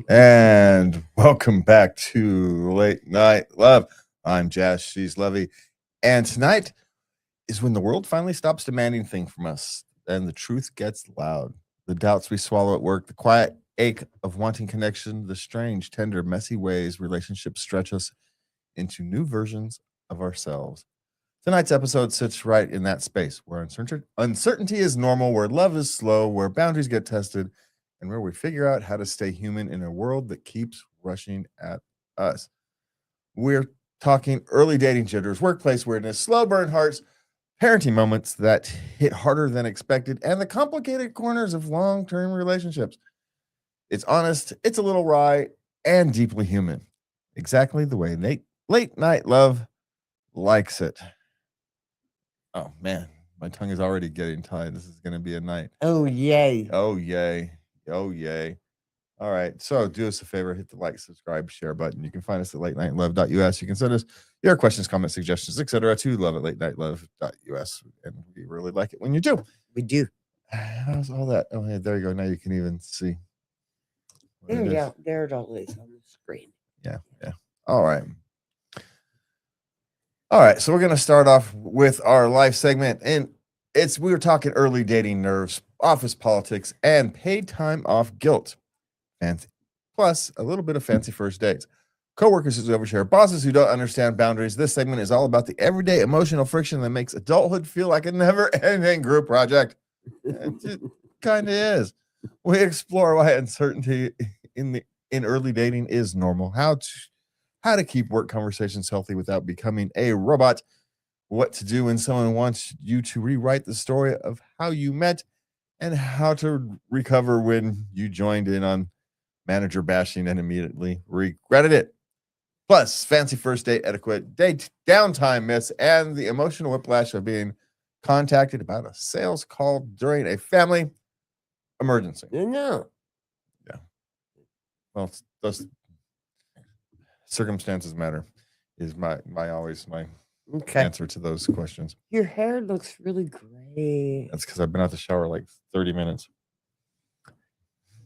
And welcome back to Late Night Love. I'm Jazz, she's Levy. And tonight is when the world finally stops demanding things from us and the truth gets loud. The doubts we swallow at work, the quiet ache of wanting connection, the strange, tender, messy ways relationships stretch us into new versions of ourselves. Tonight's episode sits right in that space where uncertainty is normal, where love is slow, where boundaries get tested, and where we figure out how to stay human in a world that keeps rushing at us. We're talking early dating jitters, workplace weirdness, slow burn hearts, parenting moments that hit harder than expected, and the complicated corners of long term relationships. It's honest, it's a little wry, and deeply human. Exactly the way late night love likes it. Oh man, my tongue is already getting tied. This is going to be a night. Oh, yay. Oh yay. Oh yay. All right. So do us a favor, hit the like, subscribe, share button. You can find us at latenightLove.us. You can send us your questions, comments, suggestions, etc. to love at latenightLove.us. And we really like it when you do. We do. How's all that? Oh, hey, there you go. Now you can even see. There you go. There it all is on the screen. Yeah. Yeah. All right. All right. So we're going to start off with our life segment. And we were talking early dating nerves, office politics, and paid time off guilt. And plus a little bit of fancy first dates. Coworkers who overshare, bosses who don't understand boundaries. This segment is all about the everyday emotional friction that makes adulthood feel like a never-ending group project. It kind of is. We explore why uncertainty in early dating is normal, how to keep work conversations healthy without becoming a robot, what to do when someone wants you to rewrite the story of how you met, and how to recover when you joined in on manager bashing and immediately regretted it. Plus, fancy first date etiquette, date downtime myths, and the emotional whiplash of being contacted about a sales call during a family emergency. No. Yeah. Well, those circumstances matter is my answer to those questions. Your hair looks really great. That's because I've been out the shower like 30 minutes.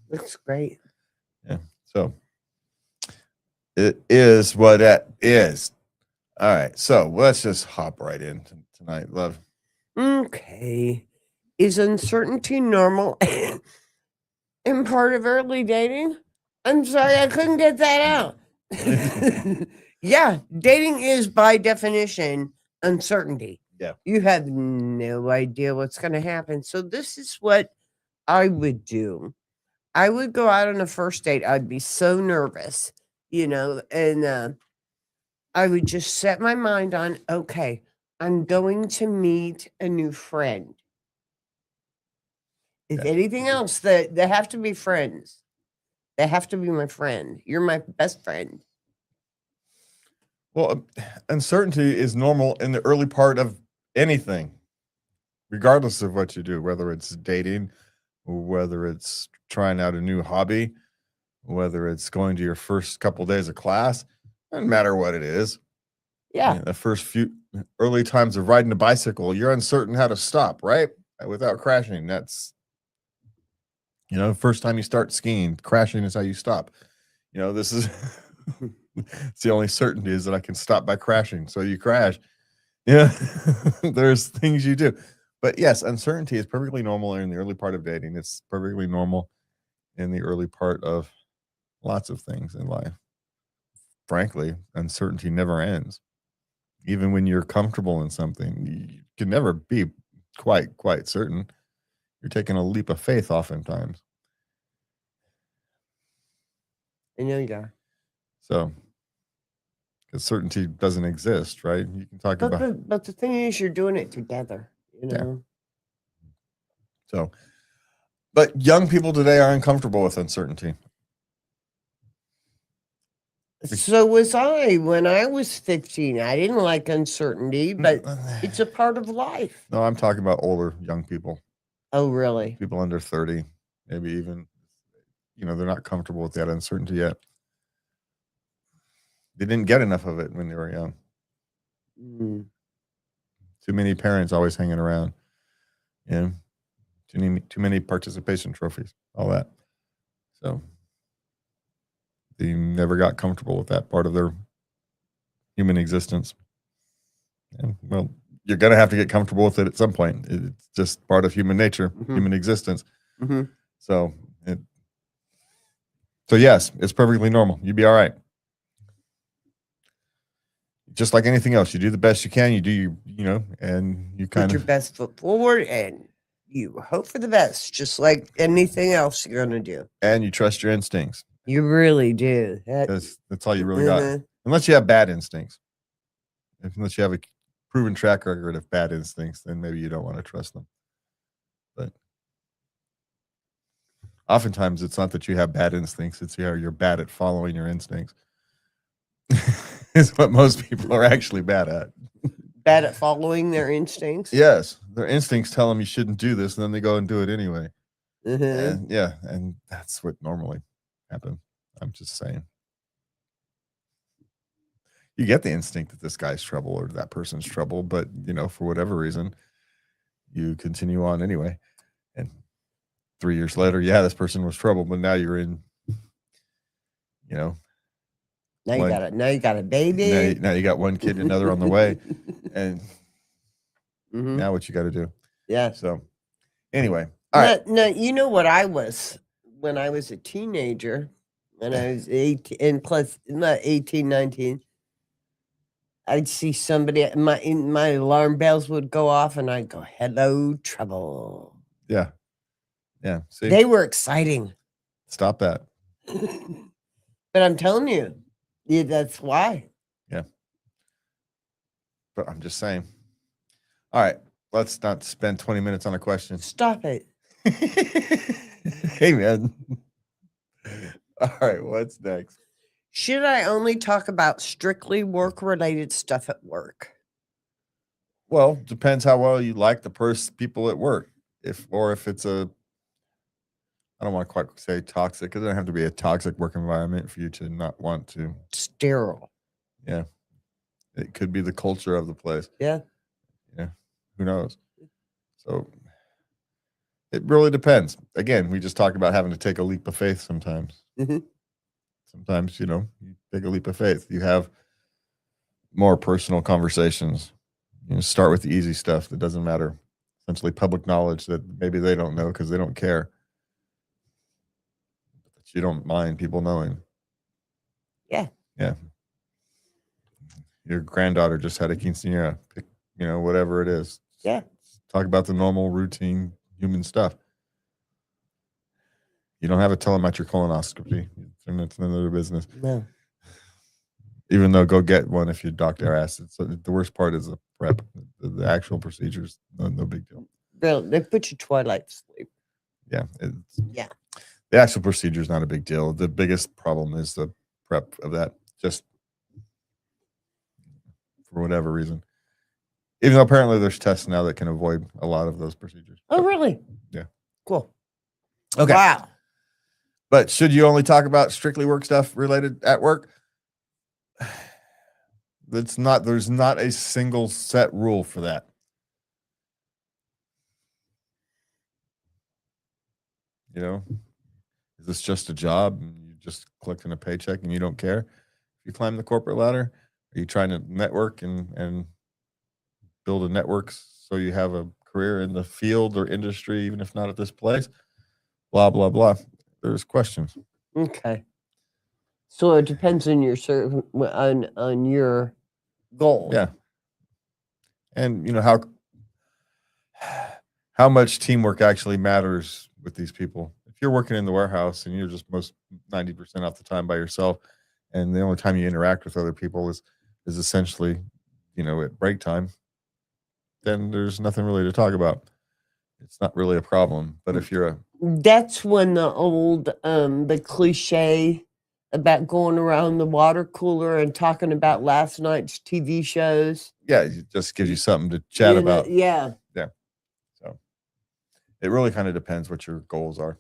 Looks great. Yeah. So it is what it is. All right. So let's just hop right in tonight, love. Okay. Is uncertainty normal and part of early dating? I'm sorry, I couldn't get that out. Yeah, dating is by definition uncertainty. Yeah. You have no idea what's going to happen. So this is what I would do. I would go out on a first date. I'd be so nervous, and I would just set my mind on, okay, I'm going to meet a new friend. If anything else, they have to be friends. They have to be my friend. You're my best friend. Well, uncertainty is normal in the early part of anything, regardless of what you do, whether it's dating, whether it's trying out a new hobby, whether it's going to your first couple days of class, doesn't matter what it is. Yeah. The first few early times of riding a bicycle, you're uncertain how to stop, right? Without crashing. That's, the first time you start skiing, crashing is how you stop. This is it's the only certainty is that I can stop by crashing. So you crash. Yeah. There's things you do. But yes, uncertainty is perfectly normal in the early part of dating. It's perfectly normal in the early part of lots of things in life. Frankly, uncertainty never ends. Even when you're comfortable in something, you can never be quite certain. You're taking a leap of faith oftentimes. I know you are. So, because certainty doesn't exist, right? You can talk about. But the thing is, you're doing it together. Yeah. So, but young people today are uncomfortable with uncertainty. So was I when I was 15. I didn't like uncertainty, but it's a part of life. No, I'm talking about older young people. Oh, really? People under 30, maybe even, they're not comfortable with that uncertainty yet. They didn't get enough of it when they were young. Too many parents always hanging around. Too many participation trophies, all that. So They never got comfortable with that part of their human existence. And well, you're going to have to get comfortable with it at some point. It's just part of human nature, human existence. So, yes, it's perfectly normal. You'd be all right. Just like anything else, you do the best you can. You do and you Put your best foot forward and you hope for the best, just like anything else you're going to do. And you trust your instincts. You really do. That's all you really got. Unless you have bad instincts. Unless you have a proven track record of bad instincts, then maybe you don't want to trust them. But oftentimes it's not that you have bad instincts, it's you're bad at following your instincts. Is what most people are actually bad at. Bad at following their instincts? Yes. Their instincts tell them you shouldn't do this, and then they go and do it anyway. And and that's what normally happens. I'm just saying. You get the instinct that this guy's trouble or that person's trouble, but for whatever reason, you continue on anyway. And 3 years later, this person was trouble, but now you're in, Now you got a baby. Now you got one kid, another on the way, and now what you got to do? Yeah. So anyway, all right. Now, you know what I was when I was a teenager, when I was 18 and plus not 18, 19. I'd see somebody, my alarm bells would go off, and I'd go, "Hello, trouble." Yeah. See? They were exciting. Stop that. But I'm telling you, that's why. Yeah. But I'm just saying. All right. Let's not spend 20 minutes on a question. Stop it. Hey, man. All right. What's next? Should I only talk about strictly work-related stuff at work? Well, depends how well you like the people at work. If it's I don't want to quite say toxic, because it doesn't have to be a toxic work environment for you to not want to. Sterile. Yeah. It could be the culture of the place. Yeah. Yeah. Who knows? So it really depends. Again, we just talked about having to take a leap of faith sometimes. Sometimes, you take a leap of faith. You have more personal conversations. Start with the easy stuff that doesn't matter. Essentially public knowledge that maybe they don't know because they don't care. But you don't mind people knowing. Yeah. Yeah. Your granddaughter just had a quinceañera. Pick, whatever it is. Yeah. Talk about the normal, routine, human stuff. You don't have to tell them about your colonoscopy. It's another business. No. Even though go get one if your doctor asks it. So the worst part is the prep. The actual procedures, no big deal. Really, they put you twilight sleep. Yeah. Yeah. The actual procedure is not a big deal. The biggest problem is the prep of that, just for whatever reason. Even though apparently there's tests now that can avoid a lot of those procedures. Oh, really? Yeah. Cool. Okay. Wow. But should you only talk about strictly work stuff related at work? There's not a single set rule for that. Is this just a job and you just collecting a paycheck and you don't care if you climb the corporate ladder? Are you trying to network and build a network so you have a career in the field or industry, even if not at this place? Blah, blah, blah. There's questions. Okay. So it depends on your on your goal. Yeah. And how much teamwork actually matters with these people. If you're working in the warehouse and you're just 90% off the time by yourself, and the only time you interact with other people is essentially, at break time, then there's nothing really to talk about. It's not really a problem. But if you're that's when the old the cliche about going around the water cooler and talking about last night's TV shows. Yeah, it just gives you something to chat about. Yeah. Yeah. So it really kind of depends what your goals are.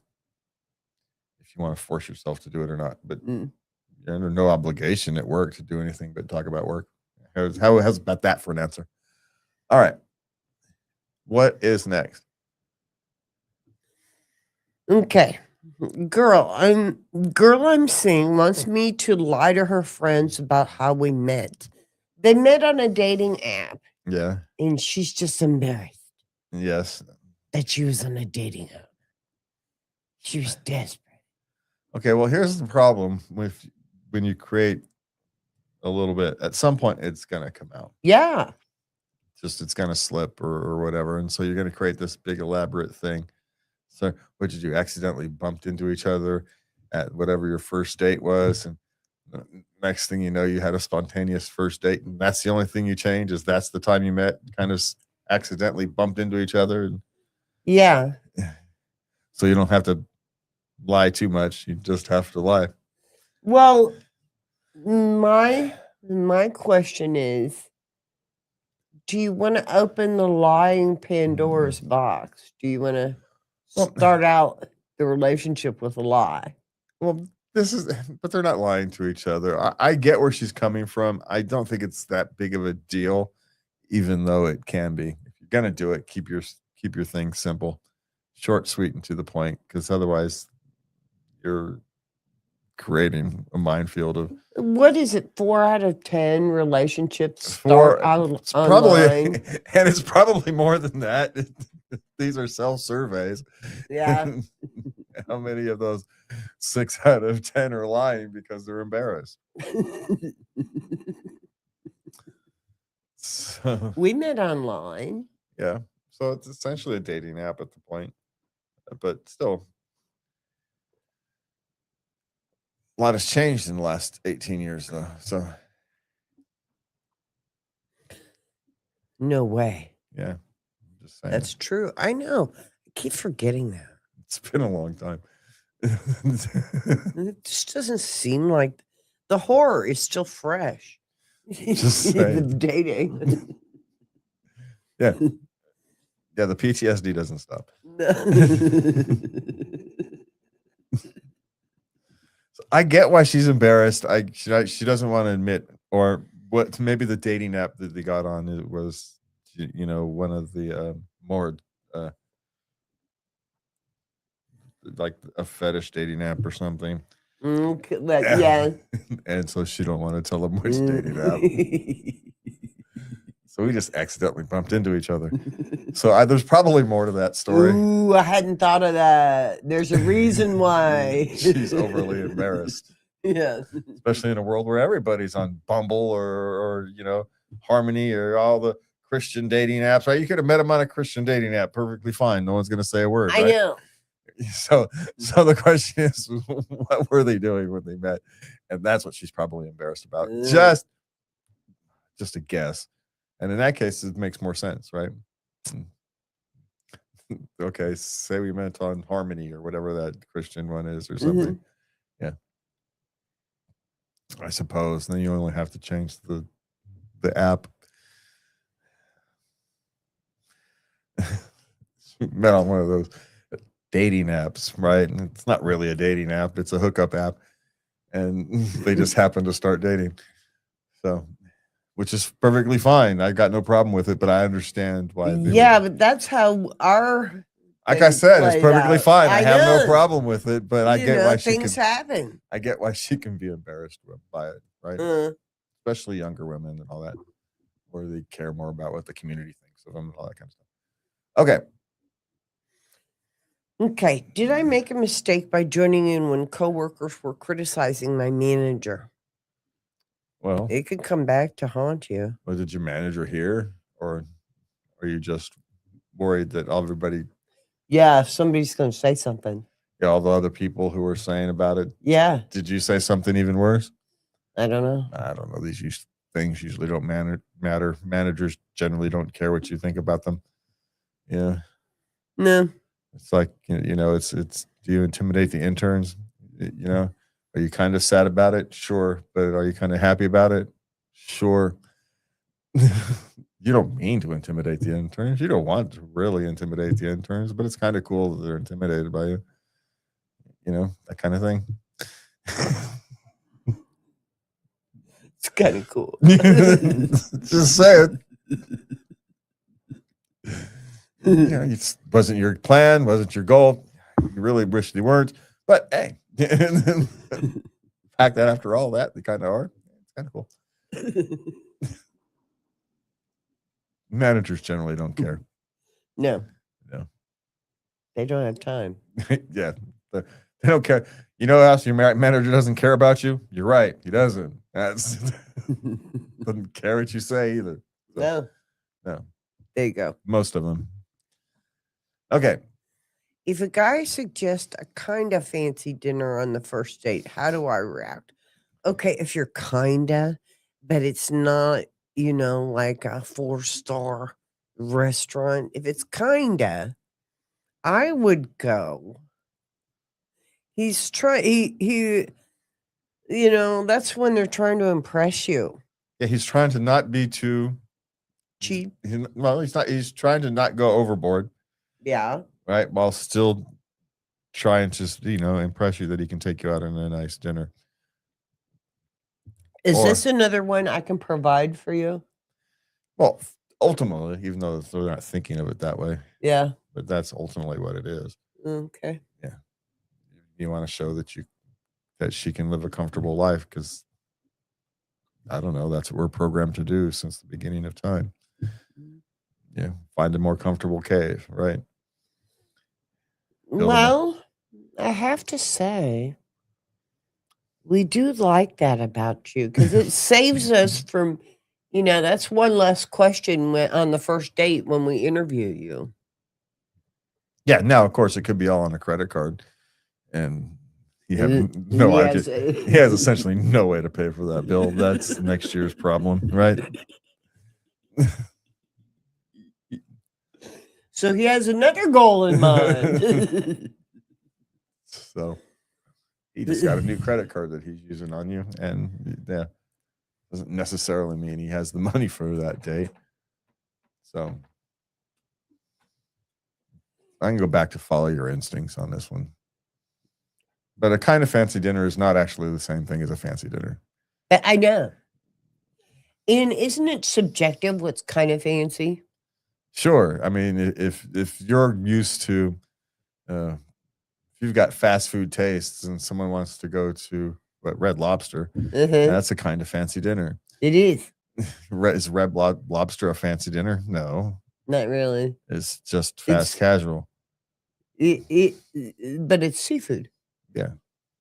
If you want to force yourself to do it or not. But you're under no obligation at work to do anything but talk about work. How's about that for an answer? All right. What is next? Okay. Girl I'm seeing wants me to lie to her friends about how we met. They met on a dating app, Yeah. and she's just embarrassed Yes. that she was on a dating app. She was desperate. Okay. Well, here's the problem with when you create a little bit. At some point, it's gonna come out. Yeah. Just it's gonna slip or whatever, and so you're gonna create this big elaborate thing. So, what did you accidentally bumped into each other at whatever your first date was, and next thing you know, you had a spontaneous first date, and that's the only thing you change is that's the time you met, kind of accidentally bumped into each other, and Yeah. so you don't have to lie too much. You just have to lie. Well, my question is, do you want to open the lying Pandora's box? Do you want to Well, start out the relationship with a lie? well, this is, but they're not lying to each other. I get where she's coming from. I don't think it's that big of a deal, even though it can be. If you're gonna do it, keep your thing simple, short, sweet, and to the point, because otherwise, you're creating a minefield of What is it? 4 out of 10 relationships start for out it's probably online. and it's probably more than that. These are self surveys. Yeah. How many of those 6 out of 10 are lying because they're embarrassed? So, We met online. yeah. So it's essentially a dating app at the point, but still, a lot has changed in the last 18 years, though. So, No way. yeah, I'm just saying. That's true. I know. I keep forgetting that. It's been a long time. It just doesn't seem like the horror is still fresh. Just The saying. dating. Yeah. Yeah, the PTSD doesn't stop. So I get why she's embarrassed. She doesn't want to admit, or what maybe the dating app that they got on it was, one of the more like a fetish dating app or something. Yeah. And so she don't want to tell them which dating app. So we just accidentally bumped into each other. So there's probably more to that story. Ooh, I hadn't thought of that. There's a reason why. She's overly embarrassed. Yes. Especially in a world where everybody's on Bumble or Harmony or all the Christian dating apps, right? You could have met him on a Christian dating app perfectly fine. No one's going to say a word, I right? know. So the question is, what were they doing when they met? And that's what she's probably embarrassed about. Just a guess. And in that case, it makes more sense, right? Okay, say we met on Harmony or whatever that Christian one is or something. Yeah. I suppose. Then you only have to change the app. Met on one of those dating apps, right? And it's not really a dating app, it's a hookup app. And they just happen to start dating. So, which is perfectly fine. I got no problem with it, but I understand why. But that's how our. Like I said, it's perfectly fine. I have no know. problem with it, but I get why things happen. I get why she can be embarrassed by it, right? Especially younger women and all that, where they care more about what the community thinks of them and all that kind of stuff. Okay. Did I make a mistake by joining in when coworkers were criticizing my manager? Well, it could come back to haunt you. Was it your manager here, or are you just worried that everybody? Yeah, if somebody's going to say something. Yeah, all the other people who were saying about it. Yeah. Did you say something even worse? I don't know. I don't know. These things usually don't matter. Managers generally don't care what you think about them. Yeah. No. It's like, it's do you intimidate the interns? Are you kind of sad about it? Sure. But are you kind of happy about it? Sure. You don't mean to intimidate the interns. You don't want to really intimidate the interns, but it's kind of cool that they're intimidated by you. That kind of thing. It's kind of cool. Just say it. It wasn't your plan, wasn't your goal. You really wish they weren't, But hey, the fact that after all that, they kind of are. It's kind of cool. Managers generally don't care. No, No. they don't have time. Yeah. They don't care. You know what else your manager doesn't care about you? You're right. He doesn't. That's doesn't care what you say either. So, No. no. There you go. Most of them. Okay. If a guy suggests a kind of fancy dinner on the first date, how do I react? Okay, if you're kinda, but it's not, like a 4-star restaurant. If it's kinda, I would go. He's trying that's when they're trying to impress you. Yeah, he's trying to not be too Cheap. well, he's not. He's trying to not go overboard, Yeah. right? While still trying to, impress you that he can take you out on a nice dinner. Is Or, this another one I can provide for you? well, ultimately, even though they're not thinking of it that way, Yeah. but that's ultimately what it is. Okay. Yeah, you want to show that she can live a comfortable life because I don't know. That's what we're programmed to do since the beginning of time. Yeah, find a more comfortable cave, right? Well, I have to say, we do like that about you because it saves us from, that's one less question on the first date when we interview you. Yeah. Now, of course, it could be all on a credit card, and he had no idea. He has essentially no way to pay for that bill. That's next year's problem, right? So he has another goal in mind. So he just got a new credit card that he's using on you, and yeah, doesn't necessarily mean he has the money for that day. So I can go back to follow your instincts on this one. But a kind of fancy dinner is not actually the same thing as a fancy dinner. I know. And isn't it subjective what's kind of fancy? Sure. I mean, if you're used to, if you've got fast food tastes and someone wants to go to Red Lobster, that's a kind of fancy dinner. It is. Is Red Lobster a fancy dinner? No, not really. It's just fast casual. But it's seafood. Yeah.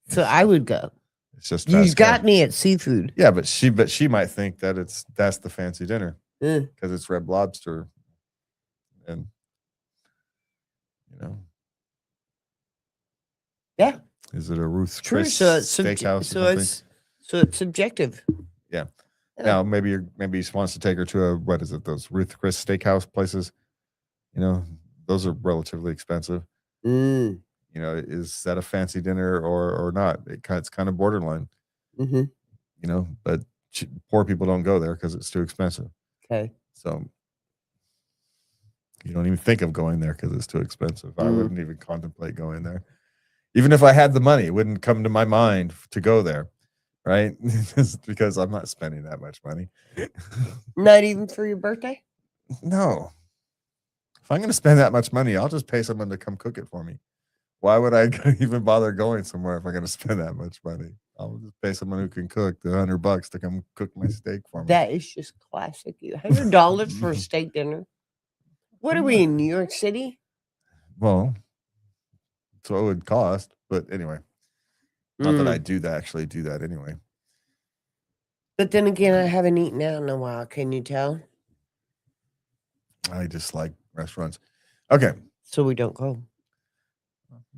So I would go. It's just you got me at seafood. Yeah, but she might think that that's the fancy dinner because it's Red Lobster, and yeah. Is it a Ruth's Chris steakhouse? So it's subjective. Yeah. Now maybe he wants to take her to those Ruth's Chris steakhouse places? Those are relatively expensive. Is that a fancy dinner or not? It's kind of borderline. But poor people don't go there because it's too expensive. Okay. So you don't even think of going there because it's too expensive. I wouldn't even contemplate going there. Even if I had the money, it wouldn't come to my mind to go there, right? Because I'm not spending that much money. Not even for your birthday? No. If I'm going to spend that much money, I'll just pay someone to come cook it for me. Why would I even bother going somewhere if I'm going to spend that much money? I'll just pay someone who can cook the $100 to come cook my steak for me. That is just classic you. $100 for a steak dinner? What are we in New York City? Well, so it would cost, but anyway, not that I actually do that anyway. But then again, I haven't eaten out in a while. Can you tell? I dislike restaurants. Okay. So we don't go.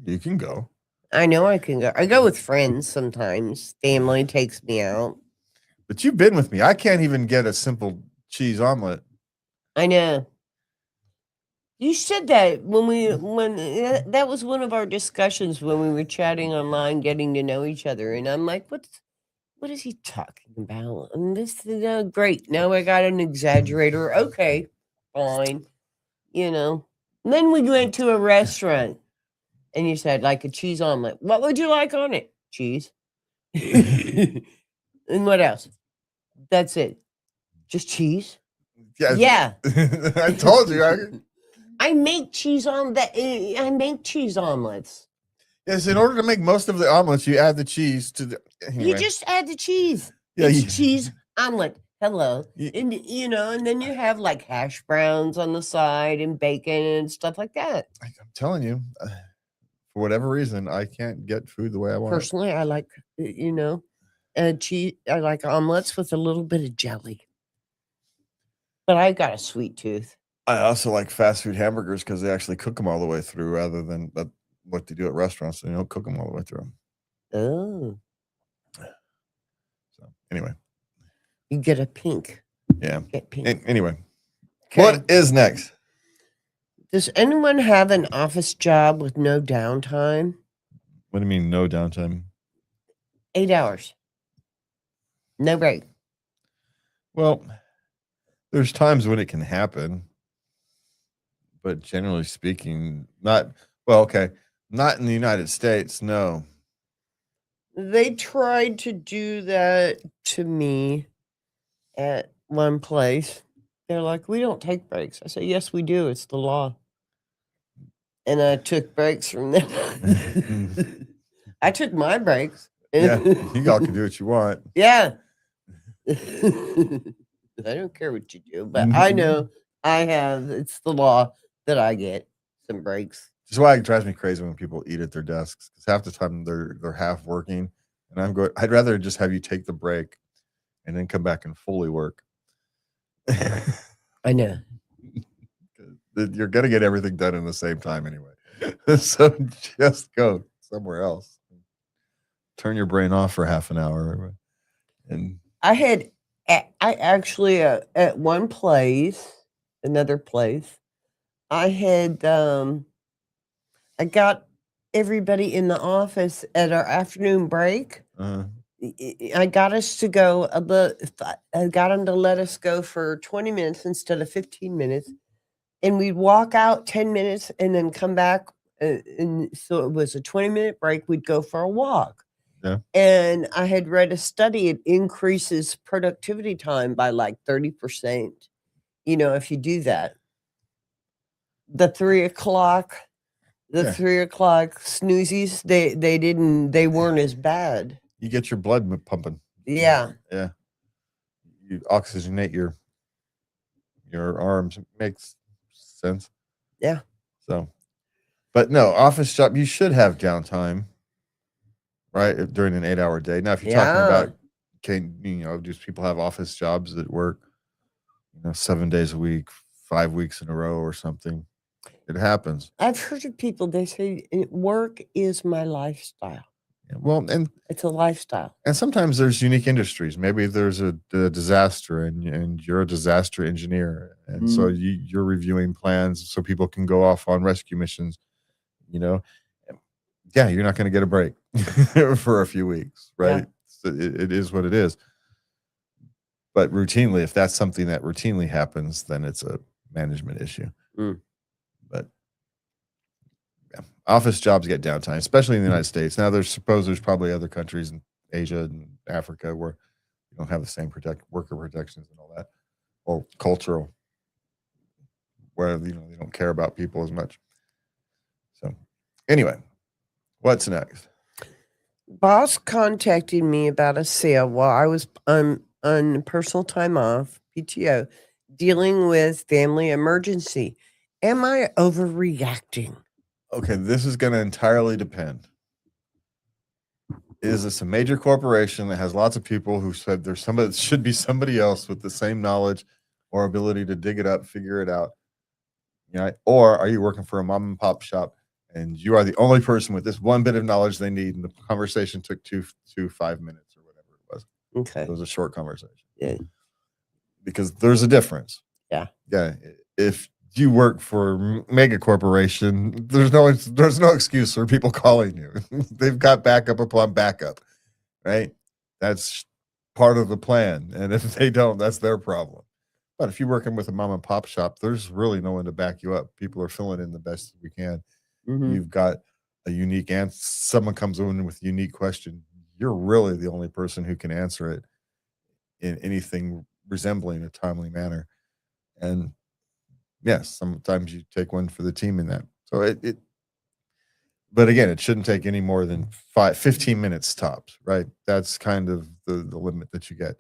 You can go. I know I can go. I go with friends sometimes. Family takes me out. But you've been with me. I can't even get a simple cheese omelet. I know. You said that when that was one of our discussions when we were chatting online, getting to know each other, and I'm like, what is he talking about? And this is great. Now I got an exaggerator. Okay, fine. And then we went to a restaurant, and you said like a cheese omelet. What would you like on it? Cheese. And what else? That's it. Just cheese. Yes. Yeah. I told you. I make cheese on that. I make cheese omelets. Yes, in order to make most of the omelets, you add the cheese to the You anyway. just add the cheese. Yeah, It's you, cheese omelet. Hello. you, And and then you have like hash browns on the side and bacon and stuff like that. I'm telling you, for whatever reason, I can't get food the way I want it. Personally, I like cheese. I like omelets with a little bit of jelly. But I've got a sweet tooth. I also like fast food hamburgers because they actually cook them all the way through, rather than what they do at restaurants. They don't cook them all the way through. Oh, So anyway, you get a pink. yeah. Get pink. Anyway, Okay. what is next? Does anyone have an office job with no downtime? What do you mean no downtime? 8 hours. No break. Well, there's times when it can happen, but generally speaking, not well. Okay, not in the United States. No. They tried to do that to me at one place. They're like, "We don't take breaks." I said, "Yes, we do. It's the law." And I took breaks from them. I took my breaks. Yeah, you all can do what you want. Yeah. I don't care what you do, but I know it's the law that I get some breaks. This is why it drives me crazy when people eat at their desks, because half the time they're half working, and I'd rather just have you take the break and then come back and fully work. I know. You're gonna get everything done in the same time anyway. So just go somewhere else. Turn your brain off for half an hour. And I actually at one place, another place, I had I got everybody in the office at our afternoon break. I got us to go I got them to let us go for 20 minutes instead of 15 minutes. And we'd walk out 10 minutes and then come back. And so it was a 20-minute break. We'd go for a walk. yeah. And I had read a study, it increases productivity time by like 30%, if you do that. The 3 o'clock snoozies, they weren't as bad. You get your blood pumping. Yeah. Yeah. You oxygenate your arms. It makes sense. Yeah. So, but no, office job, you should have downtime, right? During an 8-hour day. Now, if you're talking about, do people have office jobs that work, 7 days a week, 5 weeks in a row or something? It happens. I've heard of people, they say work is my lifestyle. Yeah, well, and it's a lifestyle. And sometimes there's unique industries. Maybe there's a disaster and you're a disaster engineer. And so you're reviewing plans so people can go off on rescue missions, Yeah, you're not going to get a break for a few weeks, right? Yeah. So it is what it is. But routinely, if that's something that routinely happens, then it's a management issue. But yeah, office jobs get downtime, especially in the United States. Now, there's probably other countries in Asia and Africa where you don't have the same worker protections and all that, or cultural, where they don't care about people as much. So, anyway, what's next? Boss contacted me about a sale while I was on personal time off, PTO, dealing with family emergency. Am I overreacting? Okay, this is going to entirely depend. Is this a major corporation that has lots of people who said should be somebody else with the same knowledge or ability to dig it up, figure it out? Or are you working for a mom and pop shop and you are the only person with this one bit of knowledge they need, and the conversation took 5 minutes or whatever it was. Okay. It was a short conversation. Yeah. Because there's a difference. Yeah. Yeah. If you work for mega corporation, there's no excuse for people calling you. They've got backup upon backup, right? That's part of the plan. And if they don't, that's their problem. But if you're working with a mom and pop shop, there's really no one to back you up. People are filling in the best we can. You've got a unique answer. Someone comes in with a unique question. You're really the only person who can answer it in anything resembling a timely manner. And yes, sometimes you take one for the team in that. So But again, it shouldn't take any more than 15 minutes tops, right? That's kind of the limit that you get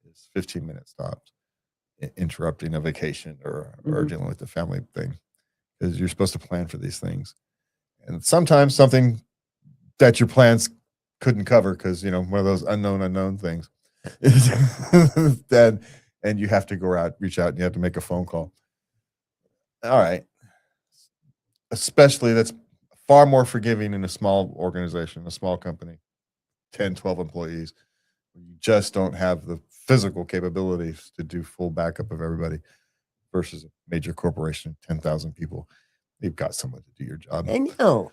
is 15 minutes tops. Interrupting a vacation or Mhm. dealing with the family thing, because you're supposed to plan for these things. And sometimes something that your plans couldn't cover because one of those unknown things. then and you have to go out, reach out, and you have to make a phone call. All right. Especially that's far more forgiving in a small organization, a small company, 10, 12 employees. You just don't have the physical capabilities to do full backup of everybody versus a major corporation, 10,000 people. You've got someone to do your job. I know.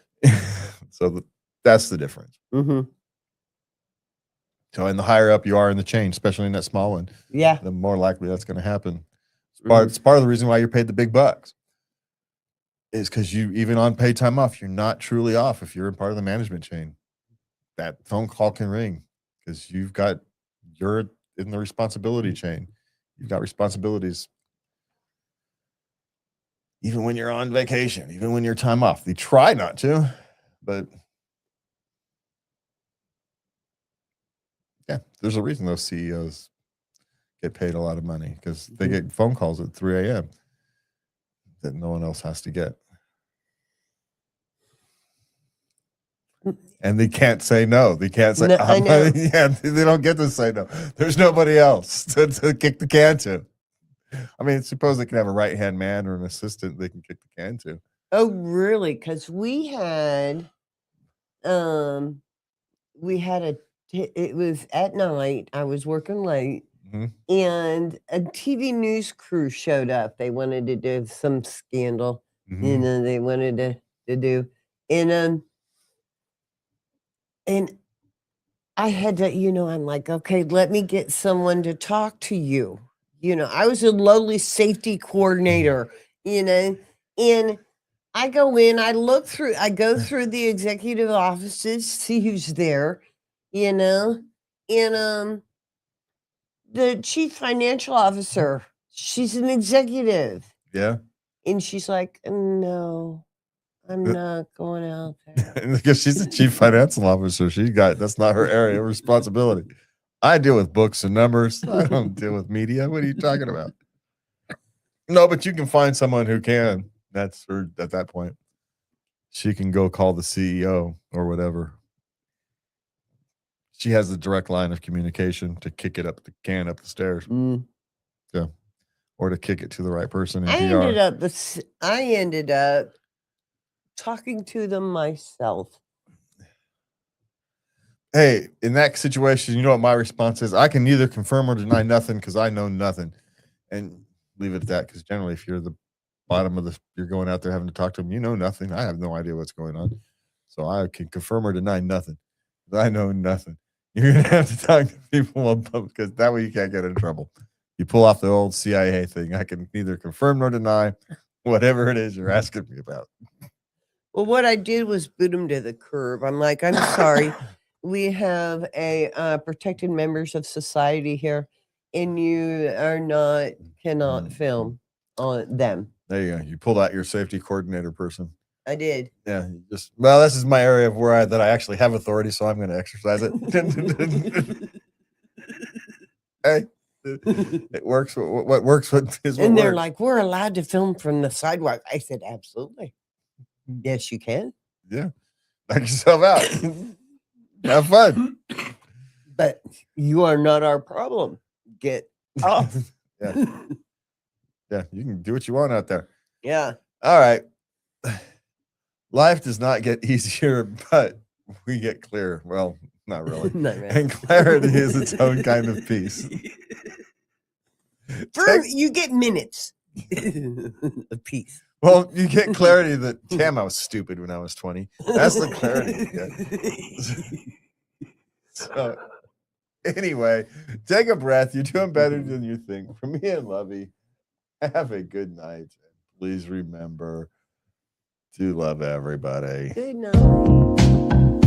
So that's the difference. Mhm. So, and the higher up you are in the chain, especially in that small one, Yeah. the more likely that's going to happen. Mhm. It's part of the reason why you're paid the big bucks is because you, even on paid time off, you're not truly off if you're in part of the management chain. That phone call can ring because you're in the responsibility chain. You've got responsibilities even when you're on vacation, even when you're time off. They try not to, but yeah, there's a reason those CEOs get paid a lot of money because they get phone calls at 3 a.m. that no one else has to get. And they can't say no. They can't say, No, I know. yeah, they don't get to say no. There's nobody else to kick the can to. I mean, suppose they can have a right-hand man or an assistant they can kick the can to. Oh, really? Because um, we had it was at night. I was working late, Mhm. and a TV news crew showed up. They wanted to do some scandal, Mhm. they wanted to do, and and I had to, I'm like, okay, let me get someone to talk to you. I was a lowly safety coordinator, you know, and I go in, I go through the executive offices, see who's there, you know, and the chief financial officer, she's an executive, Yeah. and she's like, no, I'm not going out there. Because she's the chief financial officer. That's not her area of responsibility. I deal with books and numbers. I don't deal with media. What are you talking about? No, but you can find someone who can. That's her at that point. She can go call the CEO or whatever. She has the direct line of communication to kick it up the can up the stairs. Mm. Yeah. Or to kick it to the right person in I PR. ended up talking to them myself. Hey, in that situation, you know what my response is? I can neither confirm or deny nothing because I know nothing. And leave it at that. Because generally, if you're the bottom of you're going out there having to talk to them, you know nothing. I have no idea what's going on. So I can confirm or deny nothing. I know nothing. You're gonna have to talk to people because that way you can't get in trouble. You pull off the old CIA thing. I can neither confirm nor deny whatever it is you're asking me about. Well, what I did was boot them to the curb. I'm like, I'm sorry. We have a protected members of society here, and you cannot film on them. There you go. You pulled out your safety coordinator person. I did. Yeah, this is my area of that I actually have authority, so I'm going to exercise it. Hey, it works. What works? What is what And they're works. like, we're allowed to film from the sidewalk. I said, absolutely. Yes, you can. Yeah, knock yourself out. Have fun. But you are not our problem. Get off. Yeah, yeah. You can do what you want out there. Yeah. All right. Life does not get easier, but we get clearer. Well, not really. Not really. And clarity is its own kind of peace. You get minutes of peace. Well, you get clarity that, damn, I was stupid when I was 20. That's the clarity you get. So, anyway, take a breath. You're doing better than you think. From me and Lovey, have a good night. Please remember to love everybody. Good night.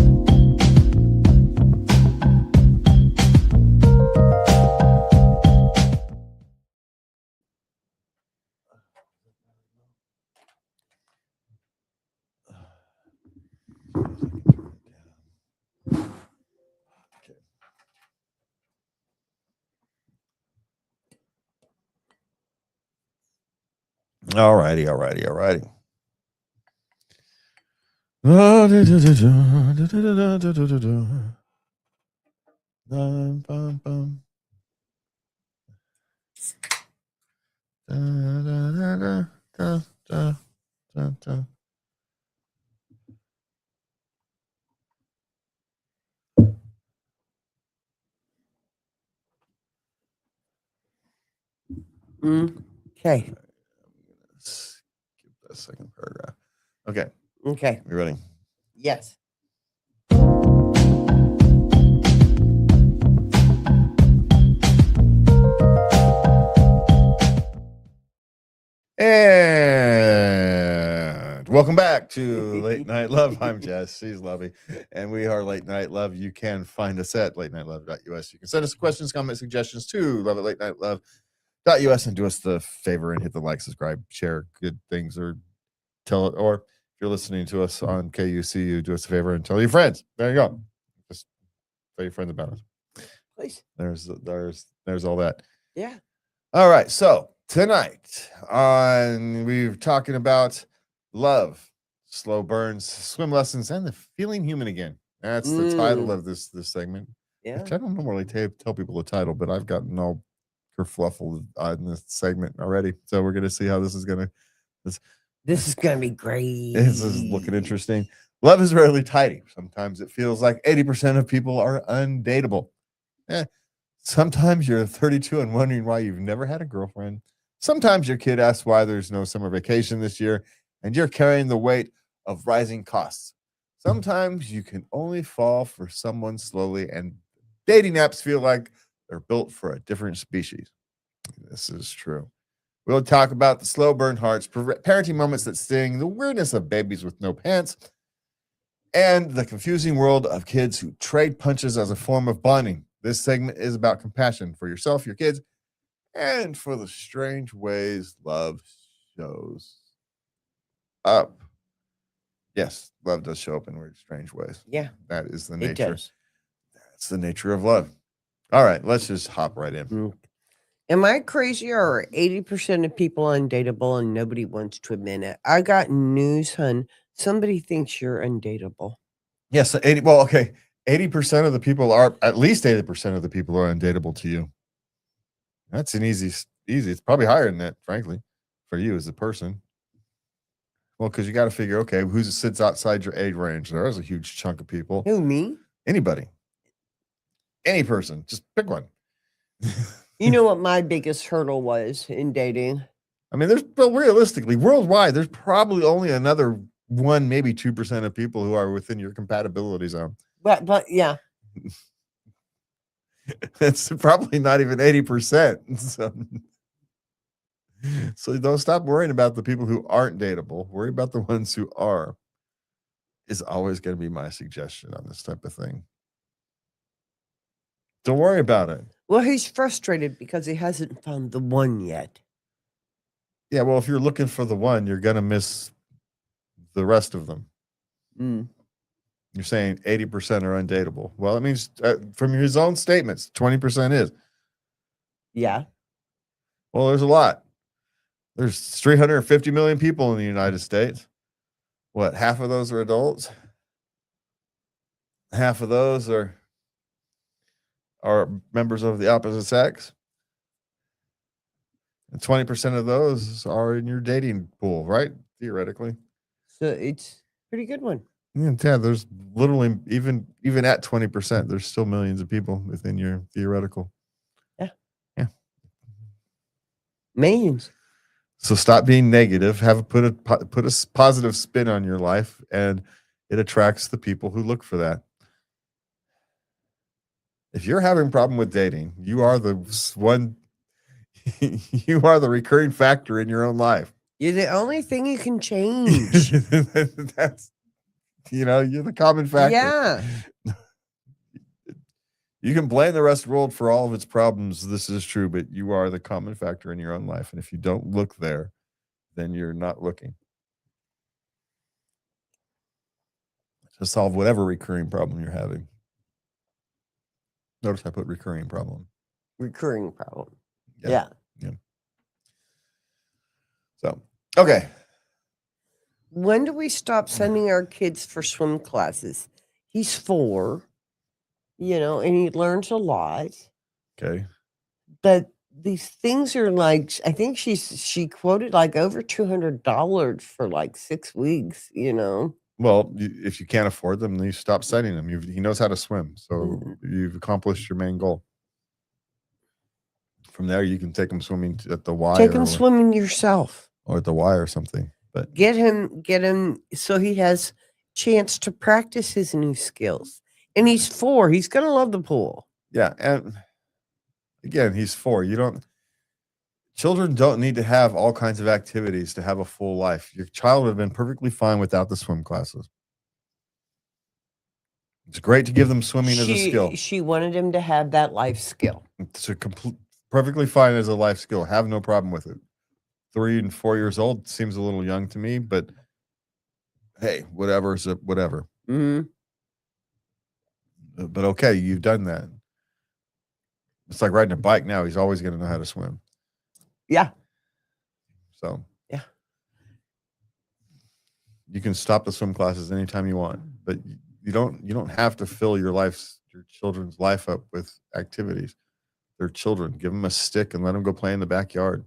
All righty. Okay. Skip that second paragraph. Okay. Okay. You ready? Yes. And welcome back to Late Night Love. I'm Jess. She's Lovey. And we are Late Night Love. You can find us at latenightLove.us. You can send us questions, comments, suggestions to love@latenightLove.us and do us the favor and hit the like, subscribe, share good things, or tell it. Or if you're listening to us on KUCU, do us a favor and tell your friends. There you go. Just tell your friends about us. Please. There's all that. Yeah. All right. So tonight we're talking about love, slow burns, swim lessons, and the feeling human again. That's the title of this segment. Yeah. Which I don't normally tell people the title, but I've gotten all kerfluffled in this segment already. So we're gonna see how this is gonna. This is gonna be great. This is looking interesting. Love is rarely tidy. Sometimes it feels like 80% of people are undateable. Sometimes you're 32 and wondering why you've never had a girlfriend. Sometimes your kid asks why there's no summer vacation this year, and you're carrying the weight of rising costs. Sometimes you can only fall for someone slowly, and dating apps feel like they're built for a different species. This is true. We'll talk about the slow burn hearts, parenting moments that sting, the weirdness of babies with no pants, and the confusing world of kids who trade punches as a form of bonding. This segment is about compassion for yourself, your kids, and for the strange ways love shows up. Yes, love does show up in weird, strange ways. Yeah. That is the It nature. does. That's the nature of love. All right, let's just hop right in. Am I crazy or are 80% of people undateable and nobody wants to admit it? I got news, hun. Somebody thinks you're undateable. Yes, 80. Well, okay. 80% of the people are, at least 80% of the people are undateable to you. That's an easy. It's probably higher than that, frankly, for you as a person. Well, because you got to figure, okay, who sits outside your age range? There's a huge chunk of people. Who, me? Anybody. Any person. Just pick one. You know what my biggest hurdle was in dating? I mean, realistically, worldwide, there's probably only another 1, maybe 2% of people who are within your compatibility zone. But yeah. It's probably not even 80%. So don't stop worrying about the people who aren't dateable. Worry about the ones who are, is always going to be my suggestion on this type of thing. Don't worry about it. Well, he's frustrated because he hasn't found the one yet. Yeah, well, if you're looking for the one, you're going to miss the rest of them. You're saying 80% are undateable. Well, it means from his own statements, 20% is. Yeah. Well, there's a lot. There's 350 million people in the United States. What, half of those are adults? Half of those are members of the opposite sex. And 20% of those are in your dating pool, right? Theoretically. So it's a pretty good one. Yeah, there's literally even at 20%, there's still millions of people within your theoretical. Yeah. Millions. So stop being negative. Put a positive spin on your life, and it attracts the people who look for that. If you're having a problem with dating, you are the one. You are the recurring factor in your own life. You're the only thing you can change. That's, you're the common factor. Yeah. You can blame the rest of the world for all of its problems. This is true, but you are the common factor in your own life. And if you don't look there, then you're not looking to solve whatever recurring problem you're having. Notice I put recurring problem. Recurring problem. Yeah. Yeah. So Okay. When do we stop sending our kids for swim classes? He's 4, and he learns a lot. Okay. But these things are like I think she quoted like over $200 for like 6 weeks. Well, if you can't afford them, then you stop sending him. He knows how to swim, so Mm. you've accomplished your main goal. From there, you can take him swimming at the Y Take him swimming yourself. or at the Y or something. But Get him so he has chance to practice his new skills. And he's 4, he's gonna love the pool. yeah, and again, he's 4. Children don't need to have all kinds of activities to have a full life. Your child would have been perfectly fine without the swim classes. It's great to give them swimming as a skill. She wanted him to have that life skill. It's perfectly fine as a life skill. Have no problem with it. 3 and 4 years old seems a little young to me, but hey, whatever is whatever. Mhm. But okay, you've done that. It's like riding a bike now. He's always going to know how to swim. Yeah. So Yeah. you can stop the swim classes anytime you want, but you don't have to fill your children's life up with activities. They're children. Give them a stick and let them go play in the backyard.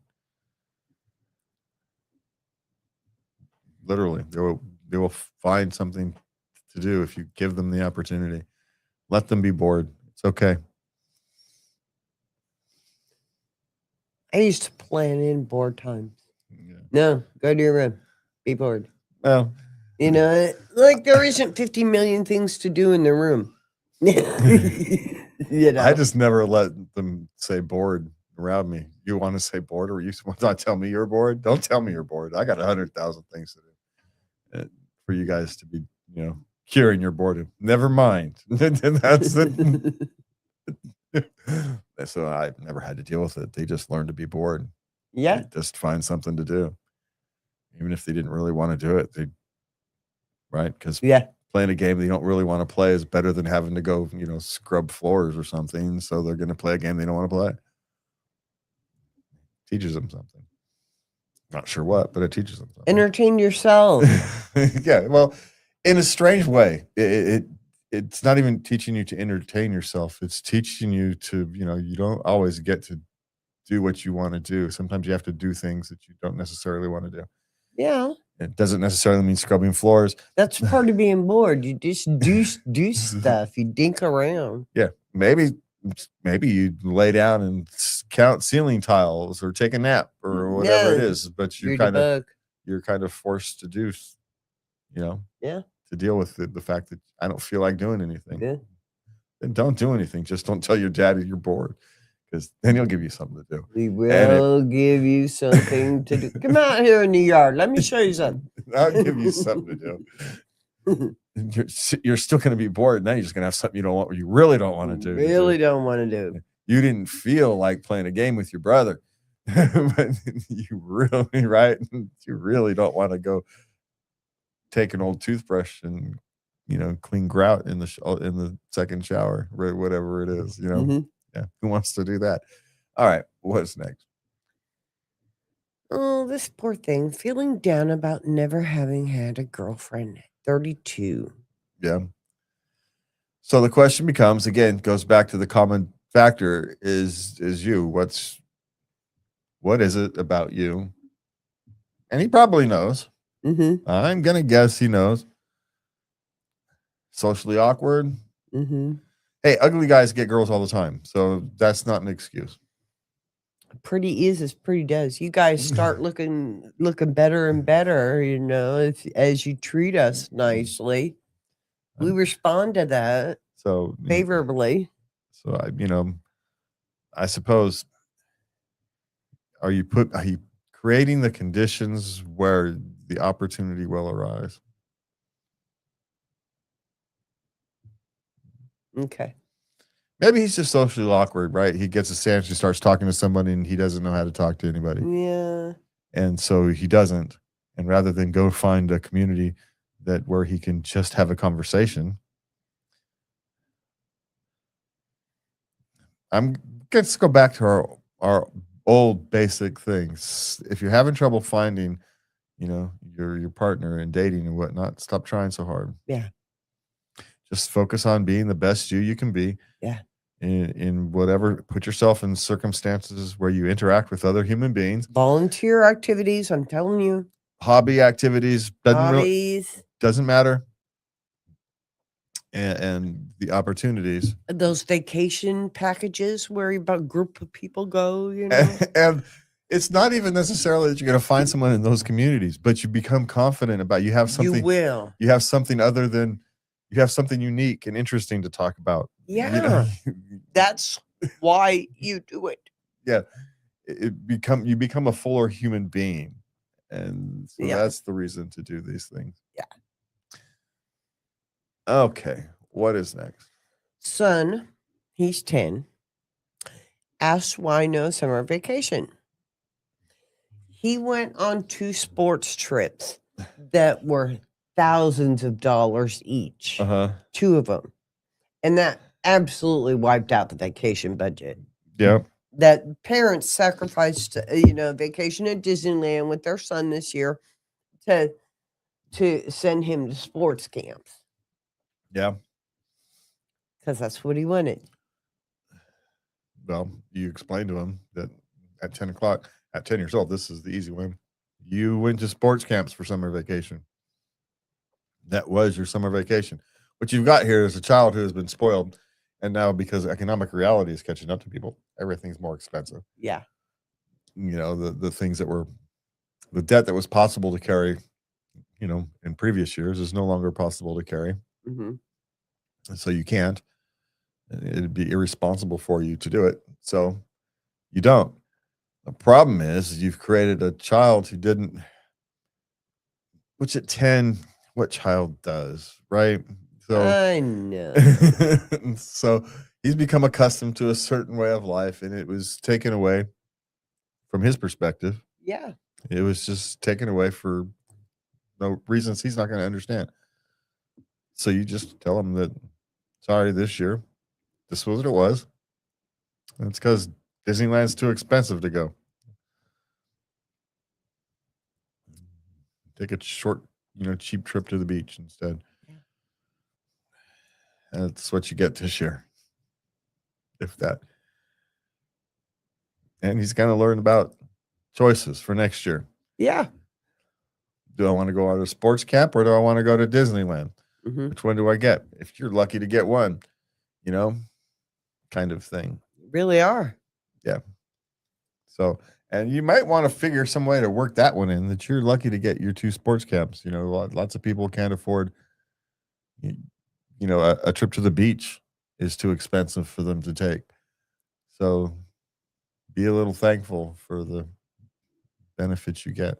Literally, they will find something to do if you give them the opportunity. Let them be bored. It's okay. I used to plan in board times. Yeah. No, go to your room. Be bored. Well, Like there isn't 50 million things to do in the room. I just never let them say bored around me. You want to say bored, or you want to tell me you're bored? Don't tell me you're bored. I got 100,000 things to do for you guys to be, curing your boredom. Never mind. That's it. So I've never had to deal with it. They just learn to be bored. Yeah. They just find something to do, even if they didn't really want to do it. Right? Because playing a game they don't really want to play is better than having to go, scrub floors or something. So they're going to play a game they don't want to play. Teaches them something. Not sure what, but it teaches them something. Entertain yourself. Yeah, well, in a strange way, it's not even teaching you to entertain yourself. It's teaching you to, you don't always get to do what you want to do. Sometimes you have to do things that you don't necessarily want to do. Yeah. It doesn't necessarily mean scrubbing floors. That's part of being bored. You just do stuff. You dink around. Yeah, maybe you lay down and count ceiling tiles or take a nap or whatever it is, but you're kind of forced to do, to deal with the fact that I don't feel like doing anything. Yeah. Then don't do anything. Just don't tell your daddy you're bored, because then he'll give you something to do. We will give you something to do. Come out here in the yard. Let me show you something. I'll give you something to do. You're still going to be bored. Now you're just going to have something you really don't want to do. Really don't want to do. You didn't feel like playing a game with your brother, but you really don't want to go take an old toothbrush and clean grout in the second shower, whatever it is. Yeah, who wants to do that? All right, what's next? Oh, this poor thing, feeling down about never having had a girlfriend at 32. Yeah. So the question becomes, again, goes back to the common factor is you. What is it about you? And he probably knows. Mm-hmm. I'm going to guess he knows. Socially awkward. Mm-hmm. Hey, ugly guys get girls all the time, so that's not an excuse. Pretty is as pretty does. You guys start looking better and better, as you treat us nicely. We respond to that favorably. So I suppose, are you creating the conditions where the opportunity will arise? Okay. Maybe he's just socially awkward, right? He gets a sandwich and starts talking to somebody and he doesn't know how to talk to anybody. Yeah. And so he doesn't. And rather than go find a community where he can just have a conversation, let's go back to our old basic things. If you're having trouble finding your partner and dating and whatnot. Stop trying so hard. Yeah. Just focus on being the best you can be Yeah. in whatever. Put yourself in circumstances where you interact with other human beings. Volunteer activities, I'm telling you. Hobby activities Hobbies. doesn't matter. And the opportunities. Those vacation packages where a group of people go, you know? And it's not even necessarily that you're going to find someone in those communities, but you become confident about you have You something. will. You have something other than you have something unique and interesting to talk about. Yeah. That's why you do it. Yeah. You become a fuller human being. And so Yeah. that's the reason to do these things. Yeah. Okay. What is next? Son, he's 10, asked why no summer vacation. He went on 2 sports trips that were thousands of dollars each. 2 of them. And that absolutely wiped out the vacation budget. Yeah. That parents sacrificed, vacation at Disneyland with their son this year to send him to sports camps. Yeah. Because that's what he wanted. Well, you explained to him that at 10 o'clock, at 10 years old, this is the easy one. You went to sports camps for summer vacation. That was your summer vacation. What you've got here is a child who has been spoiled. And now, because economic reality is catching up to people, everything's more expensive. Yeah. The things that were the debt that was possible to carry, in previous years is no longer possible to carry. Mm-hmm. And so you can't. It'd be irresponsible for you to do it. So you don't. The problem is you've created a child who didn't, which at 10, what child does, right? So I know. So he's become accustomed to a certain way of life, and it was taken away from his perspective. Yeah. It was just taken away for no reasons he's not going to understand. So you just tell him that, sorry, this year, this was what it was. And it's because Disneyland's too expensive to go. Take a short, cheap trip to the beach instead. Yeah. That's what you get this year, if that. And he's going to learn about choices for next year. Yeah. Do I want to go out to sports camp or do I want to go to Disneyland? Mm-hmm. Which one do I get? If you're lucky to get one, kind of thing. You really are. Yeah. So, and you might want to figure some way to work that one in, that you're lucky to get your 2 sports camps. Lots of people can't afford, a trip to the beach is too expensive for them to take. So be a little thankful for the benefits you get.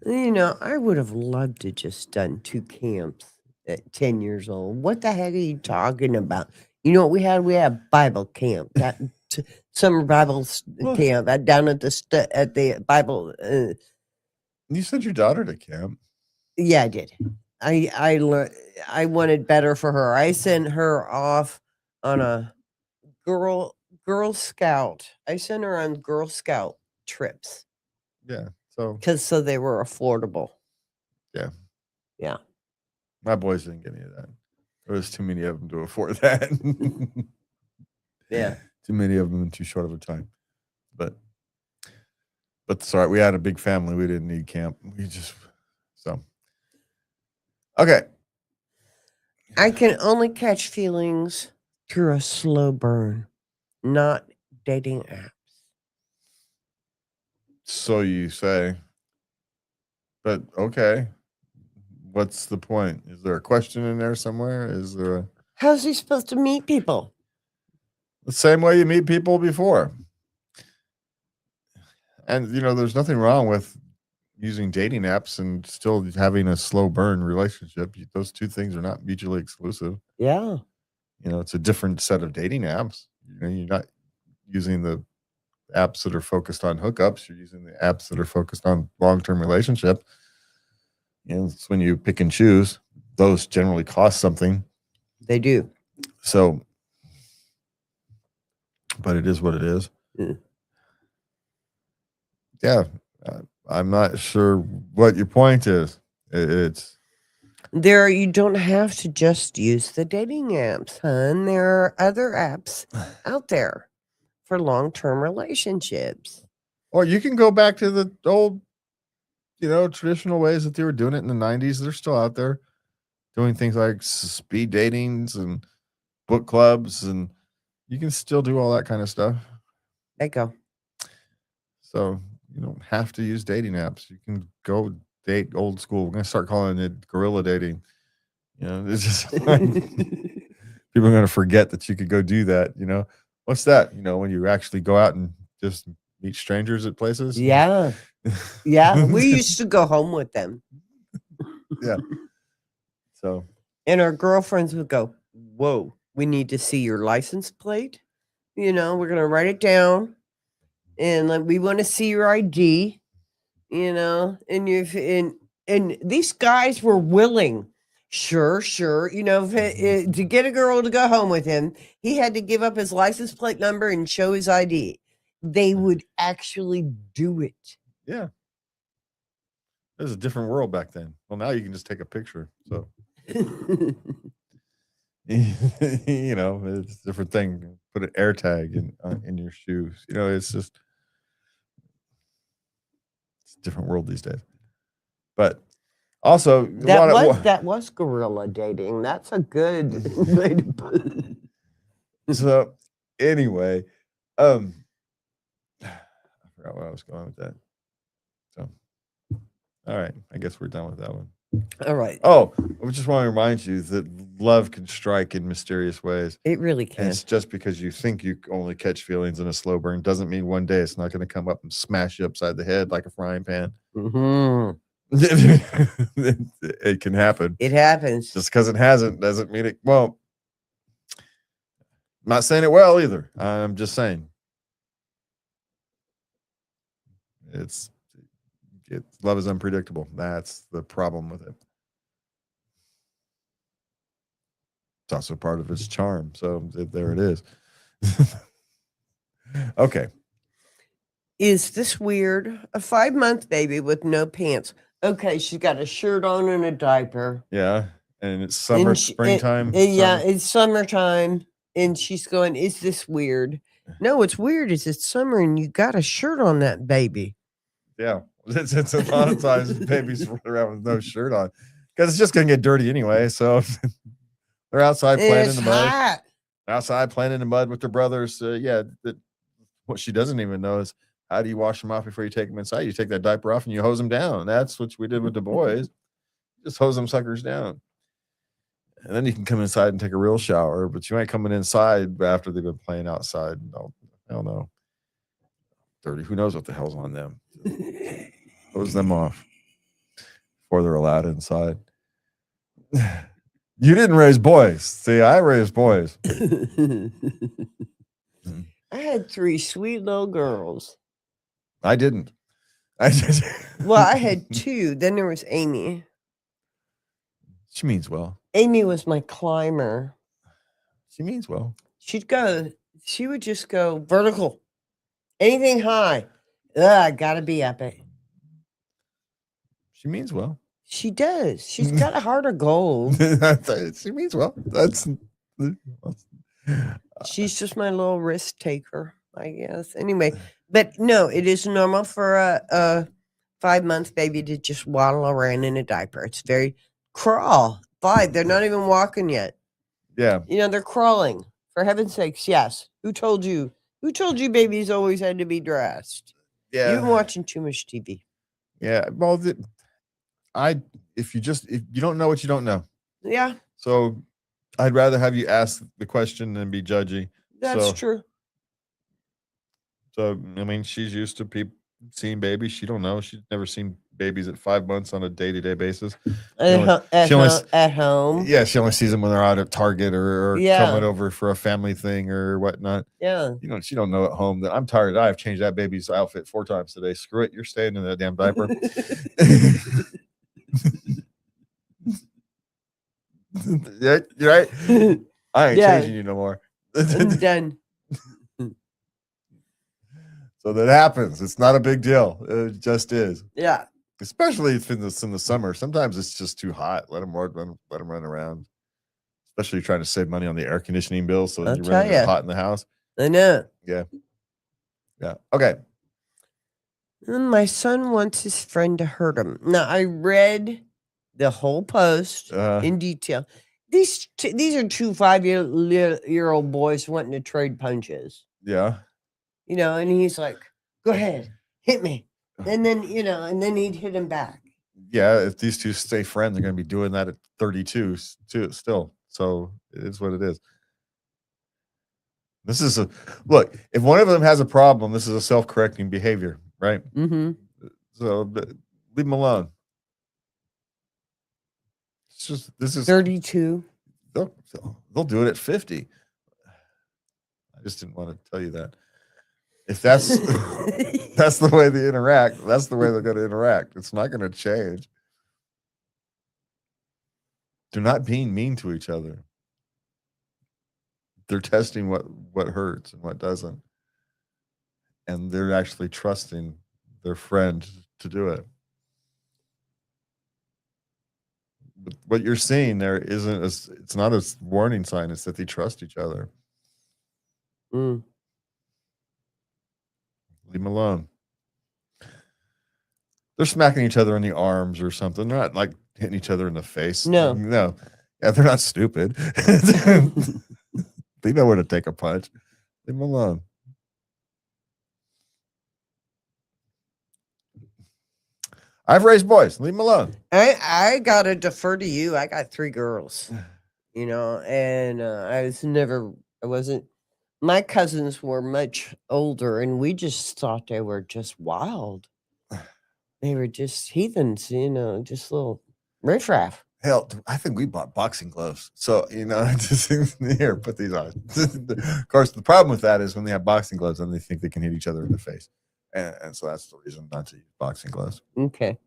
I would have loved to just done 2 camps at 10 years old. What the heck are you talking about? You know what we had? We had Bible camp, summer Bible camp down at the Bible. You sent your daughter to camp. Yeah, I did. I learned. I wanted better for her. I sent her off on a Girl Scout. I sent her on Girl Scout trips. Yeah. So they were affordable. Yeah. Yeah. My boys didn't get any of that. There was too many of them to afford that. Yeah. Too many of them in too short of a time. But it's all right. We had a big family. We didn't need camp. Okay. I can only catch feelings through a slow burn, not dating apps. So you say. But okay. What's the point? Is there a question in there somewhere? Is there a... How's he supposed to meet people? The same way you meet people before. And, there's nothing wrong with using dating apps and still having a slow burn relationship. Those two things are not mutually exclusive. Yeah. It's a different set of dating apps. You're not using the apps that are focused on hookups. You're using the apps that are focused on long-term relationship. It's when you pick and choose. Those generally cost something. They do. So, but it is what it is. Yeah, I'm not sure what your point is. It's You don't have to just use the dating apps, hun. There are other apps out there for long-term relationships. or you can go back to the old, traditional ways that they were doing it in the 90s. They're still out there doing things like speed datings and book clubs, and you can still do all that kind of stuff. There you go. So you don't have to use dating apps. You can go date old school. We're gonna start calling it guerrilla dating. It's just people are gonna forget that you could go do that. What's that? When you actually go out and just meet strangers at places. Yeah. Yeah. We used to go home with them. Yeah. So. And our girlfriends would go, whoa, we need to see your license plate. We're going to write it down. And we want to see your ID, and these guys were willing. Sure. To get a girl to go home with him, he had to give up his license plate number and show his ID. They would actually do it. Yeah. It was a different world back then. Well, now you can just take a picture. So, it's a different thing. Put an air tag in your shoes. It's just it's a different world these days. But also, that was guerrilla dating. That's a good way to put it. So, anyway, I forgot where I was going with that. So, all right, I guess we're done with that one. All right. Oh, I just want to remind you that love can strike in mysterious ways. It really can. And it's just because you think you only catch feelings in a slow burn doesn't mean one day it's not going to come up and smash you upside the head like a frying pan. Mm-hmm. It can happen. It happens. Just because it hasn't doesn't mean it won't. I'm not saying it well either. I'm just saying love is unpredictable. That's the problem with it. It's also part of its charm. So there it is. Okay. Is this weird? A 5-month baby with no pants. Okay, she's got a shirt on and a diaper. Yeah. And it's springtime. Yeah, it's summertime. And she's going, is this weird? No, it's weird. It's summer and you got a shirt on that baby. Yeah. It's a lot of times babies run around with no shirt on because it's just going to get dirty anyway. So they're outside playing in the mud. Hot. Outside playing in the mud with their brothers. What she doesn't even know is how do you wash them off before you take them inside? You take that diaper off and you hose them down. That's what we did with the boys. Just hose them suckers down. And then you can come inside and take a real shower, but you ain't coming inside after they've been playing outside. No, hell no. Dirty. Who knows what the hell's on them? Hose them off before they're allowed inside. You didn't raise boys. See, I raised boys. I had 3 sweet little girls. I didn't. Well, I had 2. Then there was Amy. She means well. Amy was my climber. She means well. She would just go vertical. Anything high. I gotta be up it. She means well. She does. She's got a heart of gold. She means well. She's just my little risk taker, I guess. Anyway, but no, it is normal for a 5-month baby to just waddle around in a diaper. It's very crawl. 5. They're not even walking yet. Yeah. They're crawling. For heaven's sakes, yes. Who told you? Who told you babies always had to be dressed? Yeah. You've been watching too much TV. Yeah. Well, if you don't know what you don't know. Yeah. So I'd rather have you ask the question than be judgy. That's true. So, I mean, she's used to people seeing babies. She don't know. She's never seen babies at 5 months on a day-to-day basis. At home. Yeah, she only sees them when they're out at Target or Yeah. coming over for a family thing or whatnot. Yeah. She don't know at home that I'm tired. I've changed that baby's outfit 4 times today. Screw it. You're staying in that damn diaper. Yeah, you're right. I ain't changing you no more. I'm done. So that happens. It's not a big deal. It just is. Yeah. Especially if in the summer. Sometimes it's just too hot. Let them run around. Especially trying to save money on the air conditioning bill, so I'll you're tell running it you. hot in the house. I know. Yeah. Yeah. Okay. My son wants his friend to hurt him. Now, I read the whole post in detail. These are two 5-year-old boys wanting to trade punches. Yeah. And he's like, "Go ahead, hit me," and then and then he'd hit him back. Yeah. If these two stay friends, they're going to be doing that at 32 too. Still, so it is what it is. This is a look. If one of them has a problem, this is a self-correcting behavior, right? Mm-hmm. So leave them alone. It's just this is 32. They'll do it at 50. I just didn't want to tell you that. If that's that's the way they interact, that's the way they're going to interact. It's not going to change. They're not being mean to each other. They're testing what hurts and what doesn't. And they're actually trusting their friend to do it. But what you're seeing there it's not a warning sign, it's that they trust each other. Mm. Leave them alone. They're smacking each other in the arms or something. They're not like hitting each other in the face. No. Yeah, they're not stupid. They know where to take a punch. Leave them alone. I've raised boys. Leave them alone. I gotta defer to you. I got 3 girls, and I wasn't. My cousins were much older, and we just thought they were just wild. They were just heathens, just little riffraff. Hell, I think we bought boxing gloves. So, just here, put these on. Of course, the problem with that is when they have boxing gloves, then they think they can hit each other in the face. And so that's the reason not to use boxing gloves. Okay.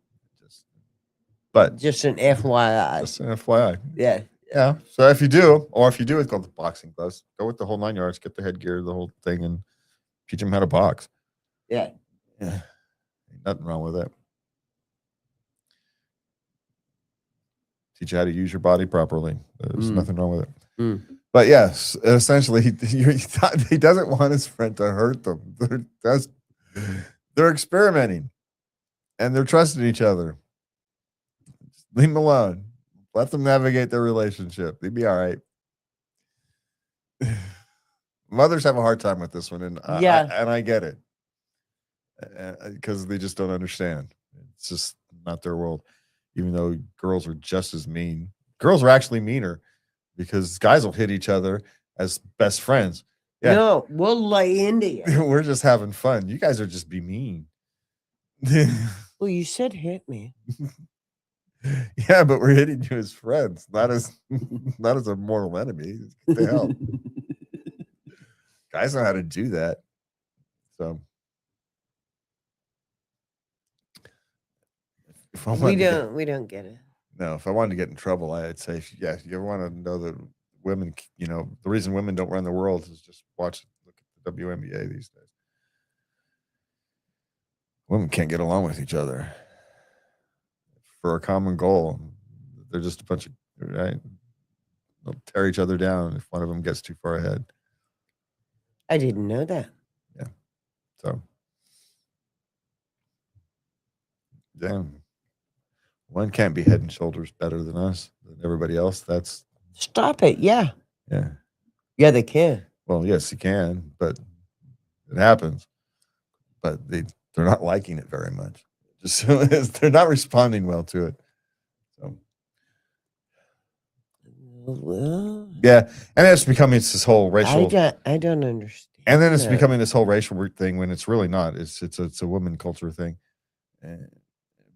Just an FYI. Just an FYI. Yeah. Yeah. So if you do with the boxing gloves, go with the whole 9 yards, get the headgear, the whole thing, and teach them how to box. Yeah. Yeah. Ain't nothing wrong with it. Teach you how to use your body properly. There's nothing wrong with it. Mm. But yes, essentially, he doesn't want his friend to hurt them. They're experimenting, and they're trusting each other. Just leave them alone. Let them navigate their relationship. They'd be all right. Mothers have a hard time with this one, and I get it because they just don't understand. It's just not their world. Even though girls are just as mean, girls are actually meaner because guys will hit each other as best friends. Yeah. No, we'll lay into you. We're just having fun. You guys are just be mean. Well, you said hit me. Yeah, but we're hitting you as friends, not as a mortal enemy. What the hell? Guys know how to do that. So We don't get it. No, if I wanted to get in trouble, I'd say, yeah, if you ever want to know that women, the reason women don't run the world is just look at the WNBA these days. Women can't get along with each other for a common goal. They're just a bunch of, right? They'll tear each other down if one of them gets too far ahead. I didn't know that. Yeah. So, damn. One can't be head and shoulders better than us, than everybody else. Stop it. Yeah. Yeah. Yeah, they can. Well, yes, you can, but it happens. But they're not liking it very much. Just they're not responding well to it. So yeah, and it's becoming this whole racial. I don't understand. And then it's becoming this whole racial thing when it's really not. It's a woman culture thing.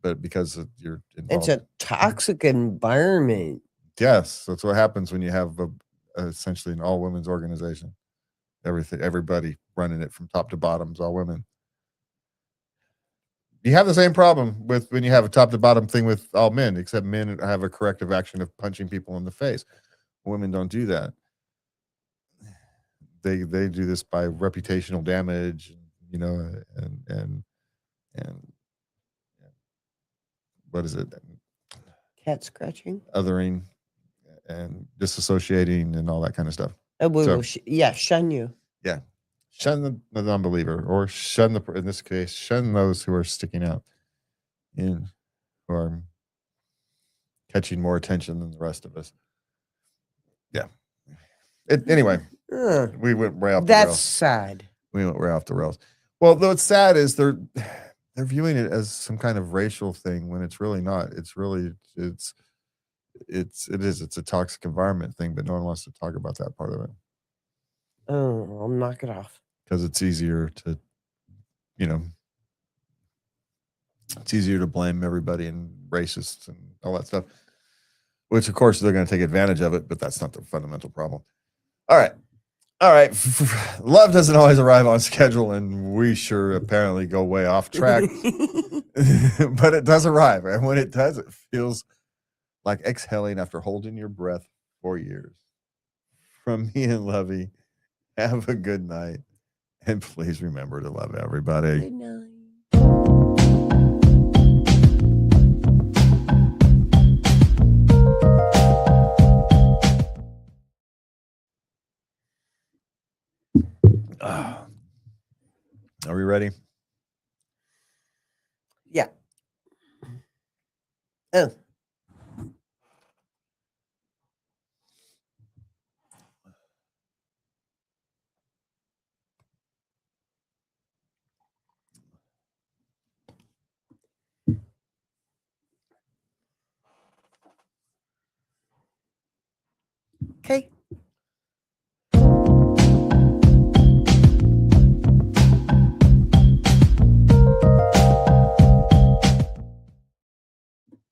But because you're involved. It's a toxic environment. Yes, that's what happens when you have essentially an all women's organization. Everybody running it from top to bottom is all women. You have the same problem with when you have a top to bottom thing with all men, except men have a corrective action of punching people in the face. Women don't do that. They do this by reputational damage, you know, and what is it? Cat scratching. Othering and disassociating and all that kind of stuff. Oh, we So- will, shun you. Yeah. Shun the non-believer, or shun in this case, shun those who are sticking out in, who are catching more attention than the rest of us. Yeah. Anyway, we went way off the That's rails. sad. We went way off the rails. Well, though it's sad is they're viewing it as some kind of racial thing when it's really not. It's really it's a toxic environment thing, but no one wants to talk about that part of it Oh, I'll knock it off. because it's easier to, it's easier to blame everybody and racists and all that stuff, which of course they're going to take advantage of it, but that's not the fundamental problem. All right. Love doesn't always arrive on schedule, and we sure apparently go way off track, but it does arrive. And when it does, it feels like exhaling after holding your breath for years. From me and Lovey, have a good night. And please remember to love everybody. Good night. Are we ready? Yeah. Oh. Okay.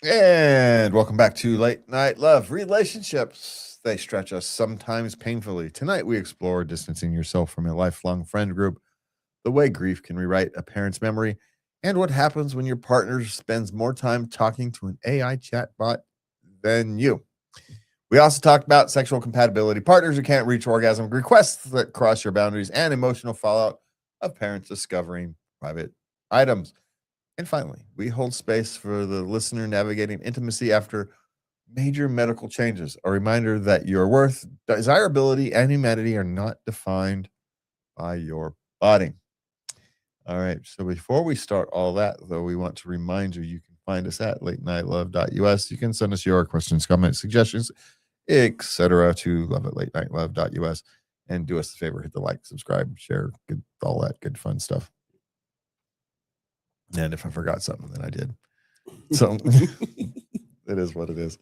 And welcome back to Late Night Love. Relationships, they stretch us sometimes painfully. Tonight we explore distancing yourself from a lifelong friend group, the way grief can rewrite a parent's memory, and what happens when your partner spends more time talking to an AI chatbot than you. We also talked about sexual compatibility, partners who can't reach orgasm, requests that cross your boundaries, and emotional fallout of parents discovering private items. And finally, we hold space for the listener navigating intimacy after major medical changes. A reminder that your worth, desirability, and humanity are not defined by your body. All right. So before we start all that, though, we want to remind you you can find us at latenightLove.us. You can send us your questions, comments, suggestions, etc. to love@latenightLove.us. And do us a favor, hit the like, subscribe, share, all that good fun stuff. And if I forgot something, then I did. So it is what it is.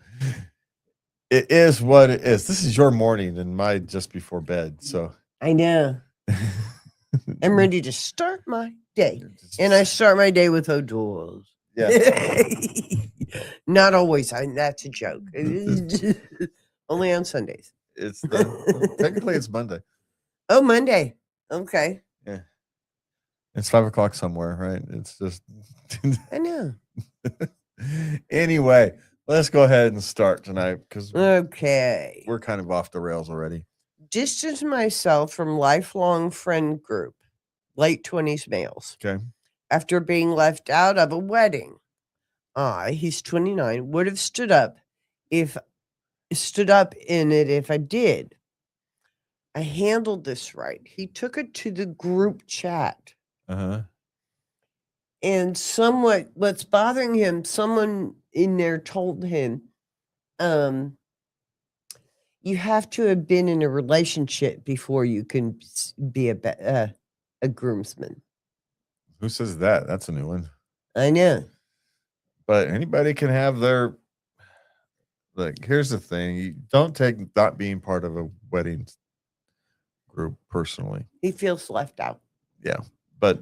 It is what it is. This is your morning and my just before bed. So I know. I'm ready to start my day. And I start my day with O'Doul's. Yeah. Not always. That's a joke. Only on Sundays. Technically it's Monday. Oh, Monday. Okay. Yeah. It's 5:00 somewhere, right? It's just I know. Anyway, let's go ahead and start tonight because Okay. we're kind of off the rails already. Distance myself from lifelong friend group, late 20s males, Okay. after being left out of a wedding. He's 29, would have stood up in it if I did. I handled this right. He took it to the group chat. Uh-huh. And what's bothering him, someone in there told him, you have to have been in a relationship before you can be a groomsman. Who says that? That's a new one. I know. But anybody can have their, like, here's the thing. You don't take not being part of a wedding group personally. He feels left out. Yeah. But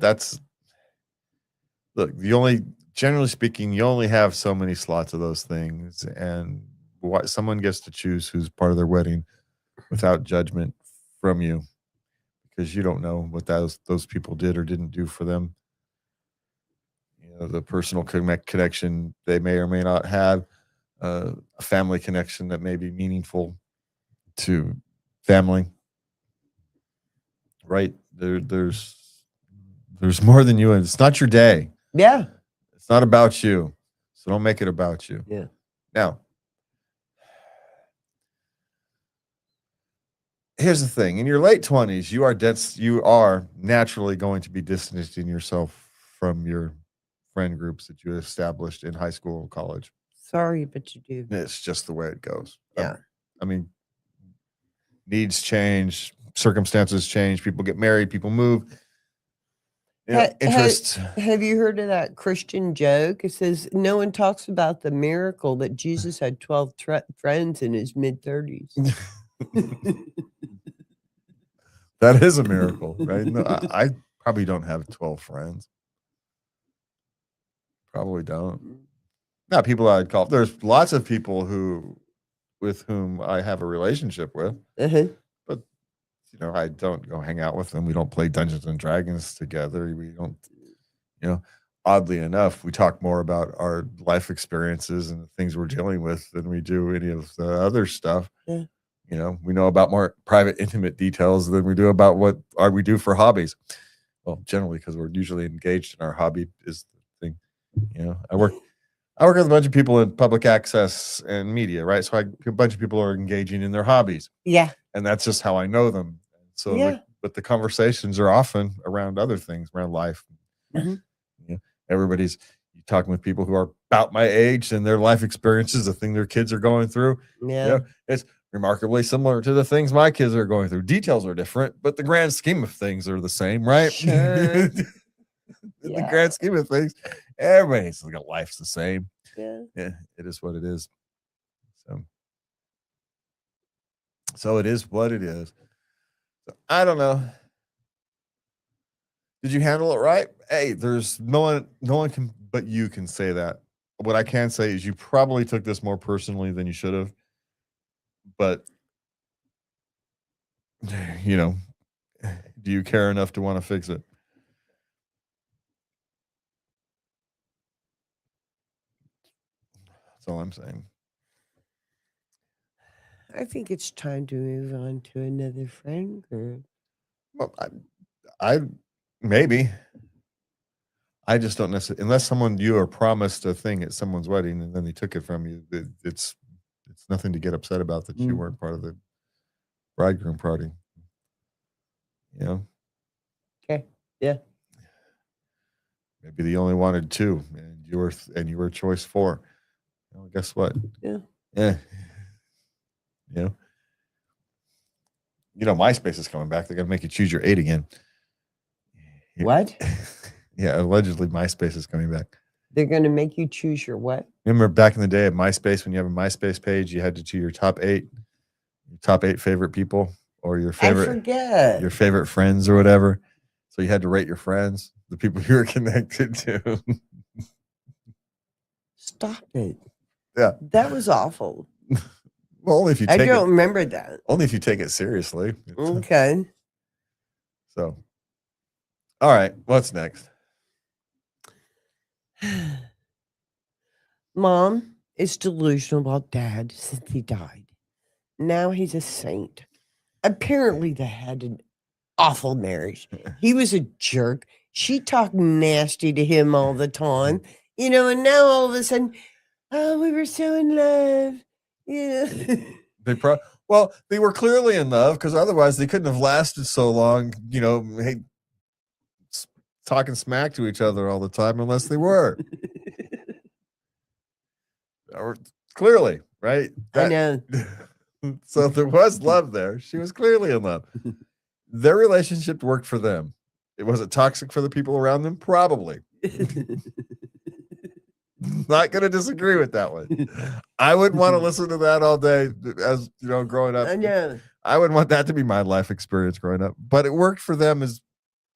generally speaking, you only have so many slots of those things. And someone gets to choose who's part of their wedding without judgment from you, because you don't know what those people did or didn't do for them. The personal connection they may or may not have, a family connection that may be meaningful to family. Right? There's There's more than you, and it's not your day. Yeah. It's not about you. So don't make it about you. Yeah. Now, here's the thing. In your late 20s, you are naturally going to be distancing yourself from your friend groups that you established in high school and college. Sorry, but you do. It's just the way it goes. Yeah. I mean, needs change, circumstances change, people get married, people move. Interests. Have you heard of that Christian joke? It says no one talks about the miracle that Jesus had 12 friends in his mid-30s. That is a miracle, right? No, I probably don't have 12 friends. Probably don't. Not people I'd call. There's lots of people with whom I have a relationship with, but I don't go hang out with them. We don't play Dungeons and Dragons together. We don't, oddly enough, we talk more about our life experiences and the things we're dealing with than we do any of the other stuff. Yeah. We know about more private, intimate details than we do about what we do for hobbies. Well, generally, because we're usually engaged in our hobby is the thing. I work with a bunch of people in public access and media, right? So a bunch of people are engaging in their hobbies. Yeah. And that's just how I know them. So, but the conversations are often around other things, around life. Everybody's talking with people who are about my age and their life experiences, the thing their kids are going through. Yeah. It's remarkably similar to the things my kids are going through. Details are different, but the grand scheme of things are the same, right? Sure. In the grand scheme of things, everybody's life's the same. Yeah. It is what it is. So it is what it is. So, I don't know. Did you handle it right? Hey, there's no one can but you can say that. What I can say is you probably took this more personally than you should have. But do you care enough to want to fix it? That's all I'm saying. I think it's time to move on to another friend group. Well, I maybe. I just don't necessarily, unless you are promised a thing at someone's wedding and then they took it from you. It's nothing to get upset about that you weren't part of the bridegroom party. Okay. Yeah. Maybe they only wanted 2, and you were choice 4. Well, guess what? Yeah. MySpace is coming back. They're gonna make you choose your 8 again. What? Yeah, allegedly MySpace is coming back. They're gonna make you choose your what? Remember back in the day at MySpace, when you have a MySpace page, you had to choose your top 8 favorite people, or your favorite friends or whatever. So you had to rate your friends, the people you were connected to. Stop it. Yeah. That was awful. Well, only if you I don't remember that. Only if you take it seriously. Okay. So, all right, what's next? Mom is delusional about Dad since he died. Now he's a saint. Apparently, they had an awful marriage. He was a jerk. She talked nasty to him all the time, and now all of a sudden, oh, we were so in love. They were clearly in love, because otherwise they couldn't have lasted so long, talking smack to each other all the time, unless they were. Or clearly, right? I know. So there was love there. She was clearly in love. Their relationship worked for them. Was it toxic for the people around them? Probably. Not going to disagree with that one. I wouldn't want to listen to that all day as, growing up. I know. I wouldn't want that to be my life experience growing up. But it worked for them as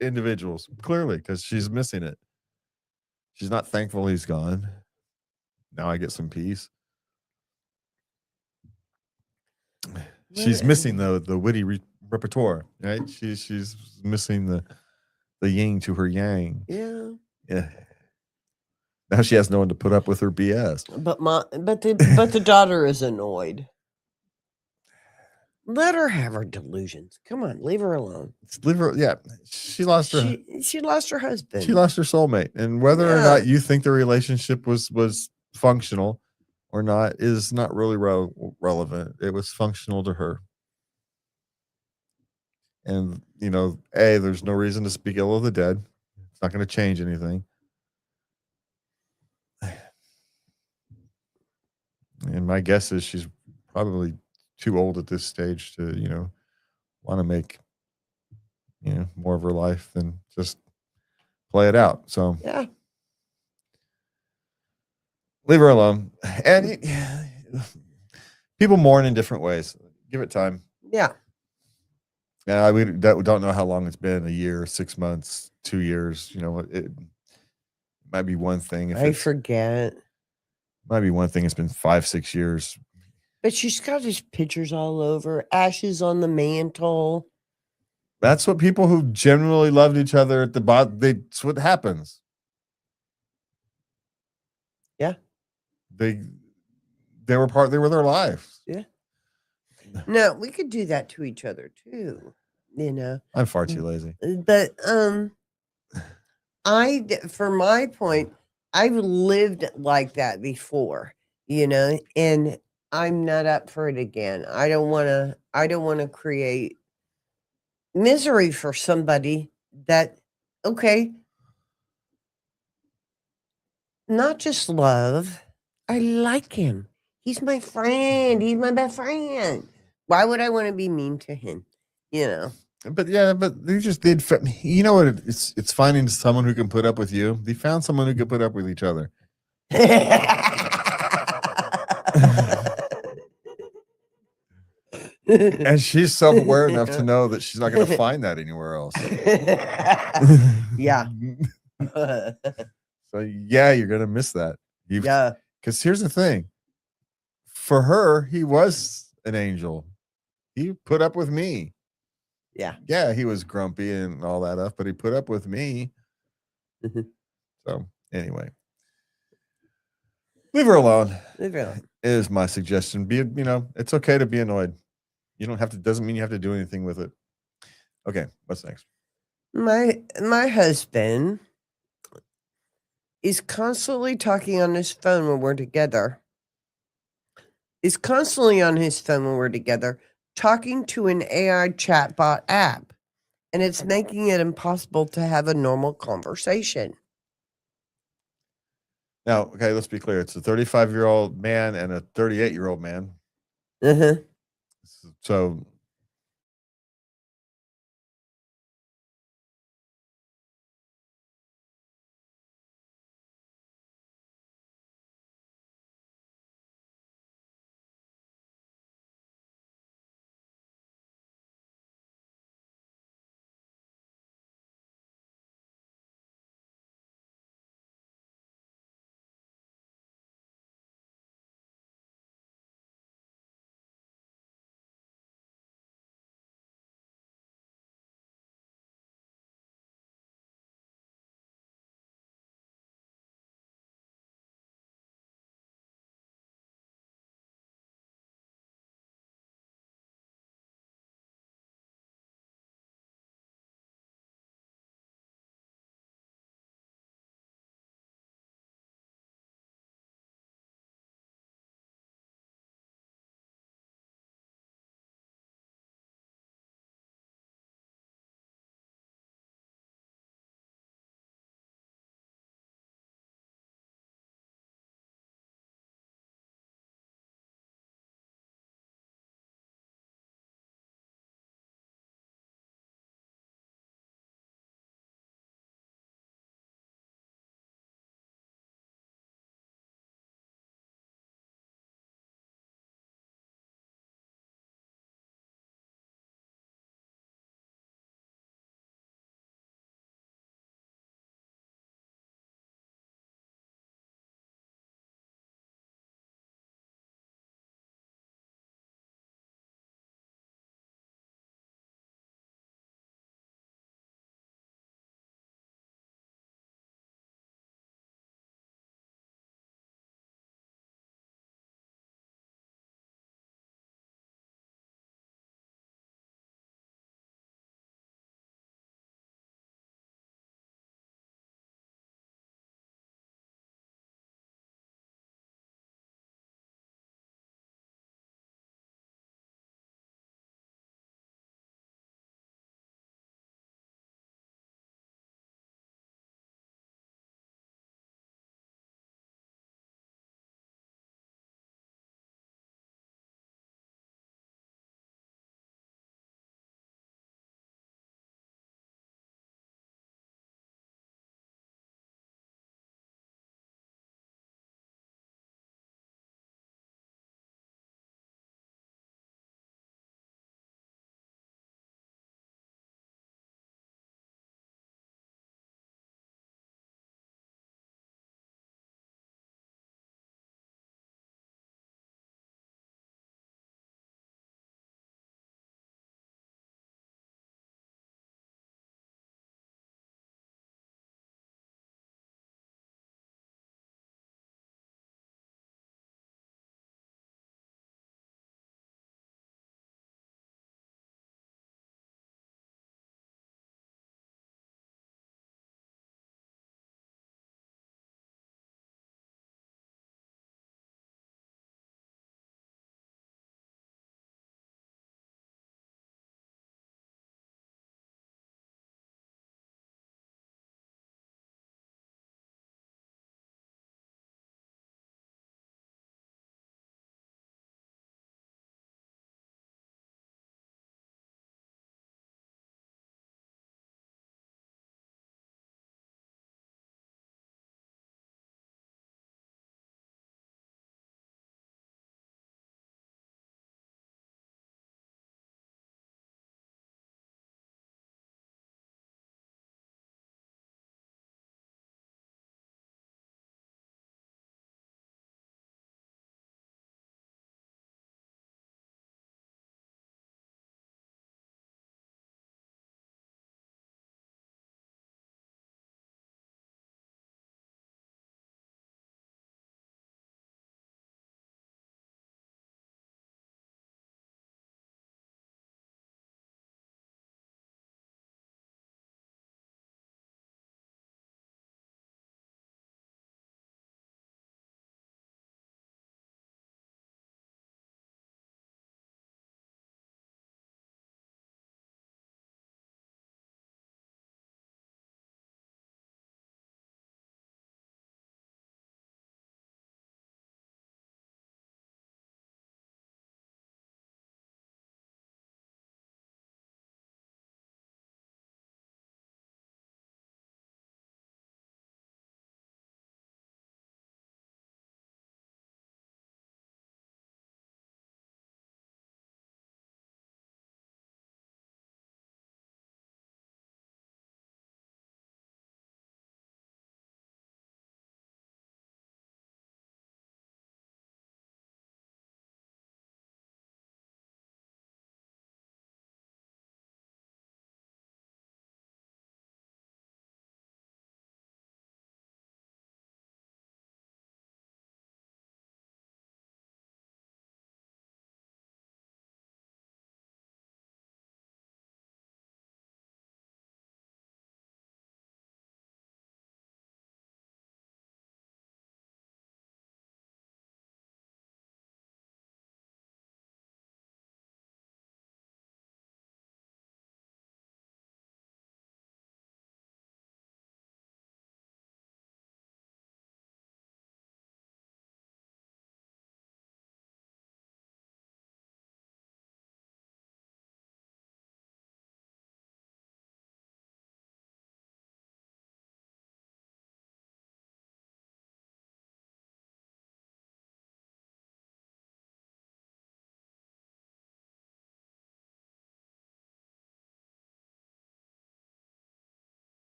individuals, clearly, because she's missing it. She's not thankful he's gone. Now I get some peace. She's missing the witty repertoire, right? She's missing the yin to her yang. Yeah. Now she has no one to put up with her BS. But the daughter is annoyed. Let her have her delusions. Come on, leave her alone. Leave her. Yeah, she lost her. She lost her She husband. lost her soulmate, and whether or Yeah. not you think the relationship was functional or not is not really relevant. It was functional to her, and there's no reason to speak ill of the dead. It's not going to change anything. And my guess is she's probably too old at this stage to want to make more of her life than just play it out. So Yeah. leave her alone. And people mourn in different ways. Give it time. Yeah. Yeah, we don't know how long it's been, a year, 6 months, 2 years. It might be one thing. I forget. Might be one thing. It's been 5, 6 years. But she's got his pictures all over, ashes on the mantle. That's what people who genuinely loved each other at the bottom, that's what happens. Yeah. They were their lives. Yeah. No, we could do that to each other too, I'm far too lazy. But for my point, I've lived like that before, and I'm not up for it again. I don't want to create misery for somebody that, okay, not just love. I like him. He's my friend. He's my best friend. Why would I want to be mean to him? But they just did. You know what? It's finding someone who can put up with you. They found someone who could put up with each other. And she's self-aware enough to know that she's not going to find that anywhere else. Yeah. So yeah, you're going to miss that. Yeah. Because here's the thing. For her, he was an angel. He put up with me. Yeah. Yeah, he was grumpy and all that stuff, but he put up with me. So anyway, leave her alone. Leave her alone. Is my suggestion. It's okay to be annoyed. You don't have to. Doesn't mean you have to do anything with it. Okay, what's next? My husband is constantly talking on his phone when we're together. Talking to an AI chatbot app, and it's making it impossible to have a normal conversation. Now, okay, let's be clear. It's a 35-year-old man and a 38-year-old man. Uh-huh. So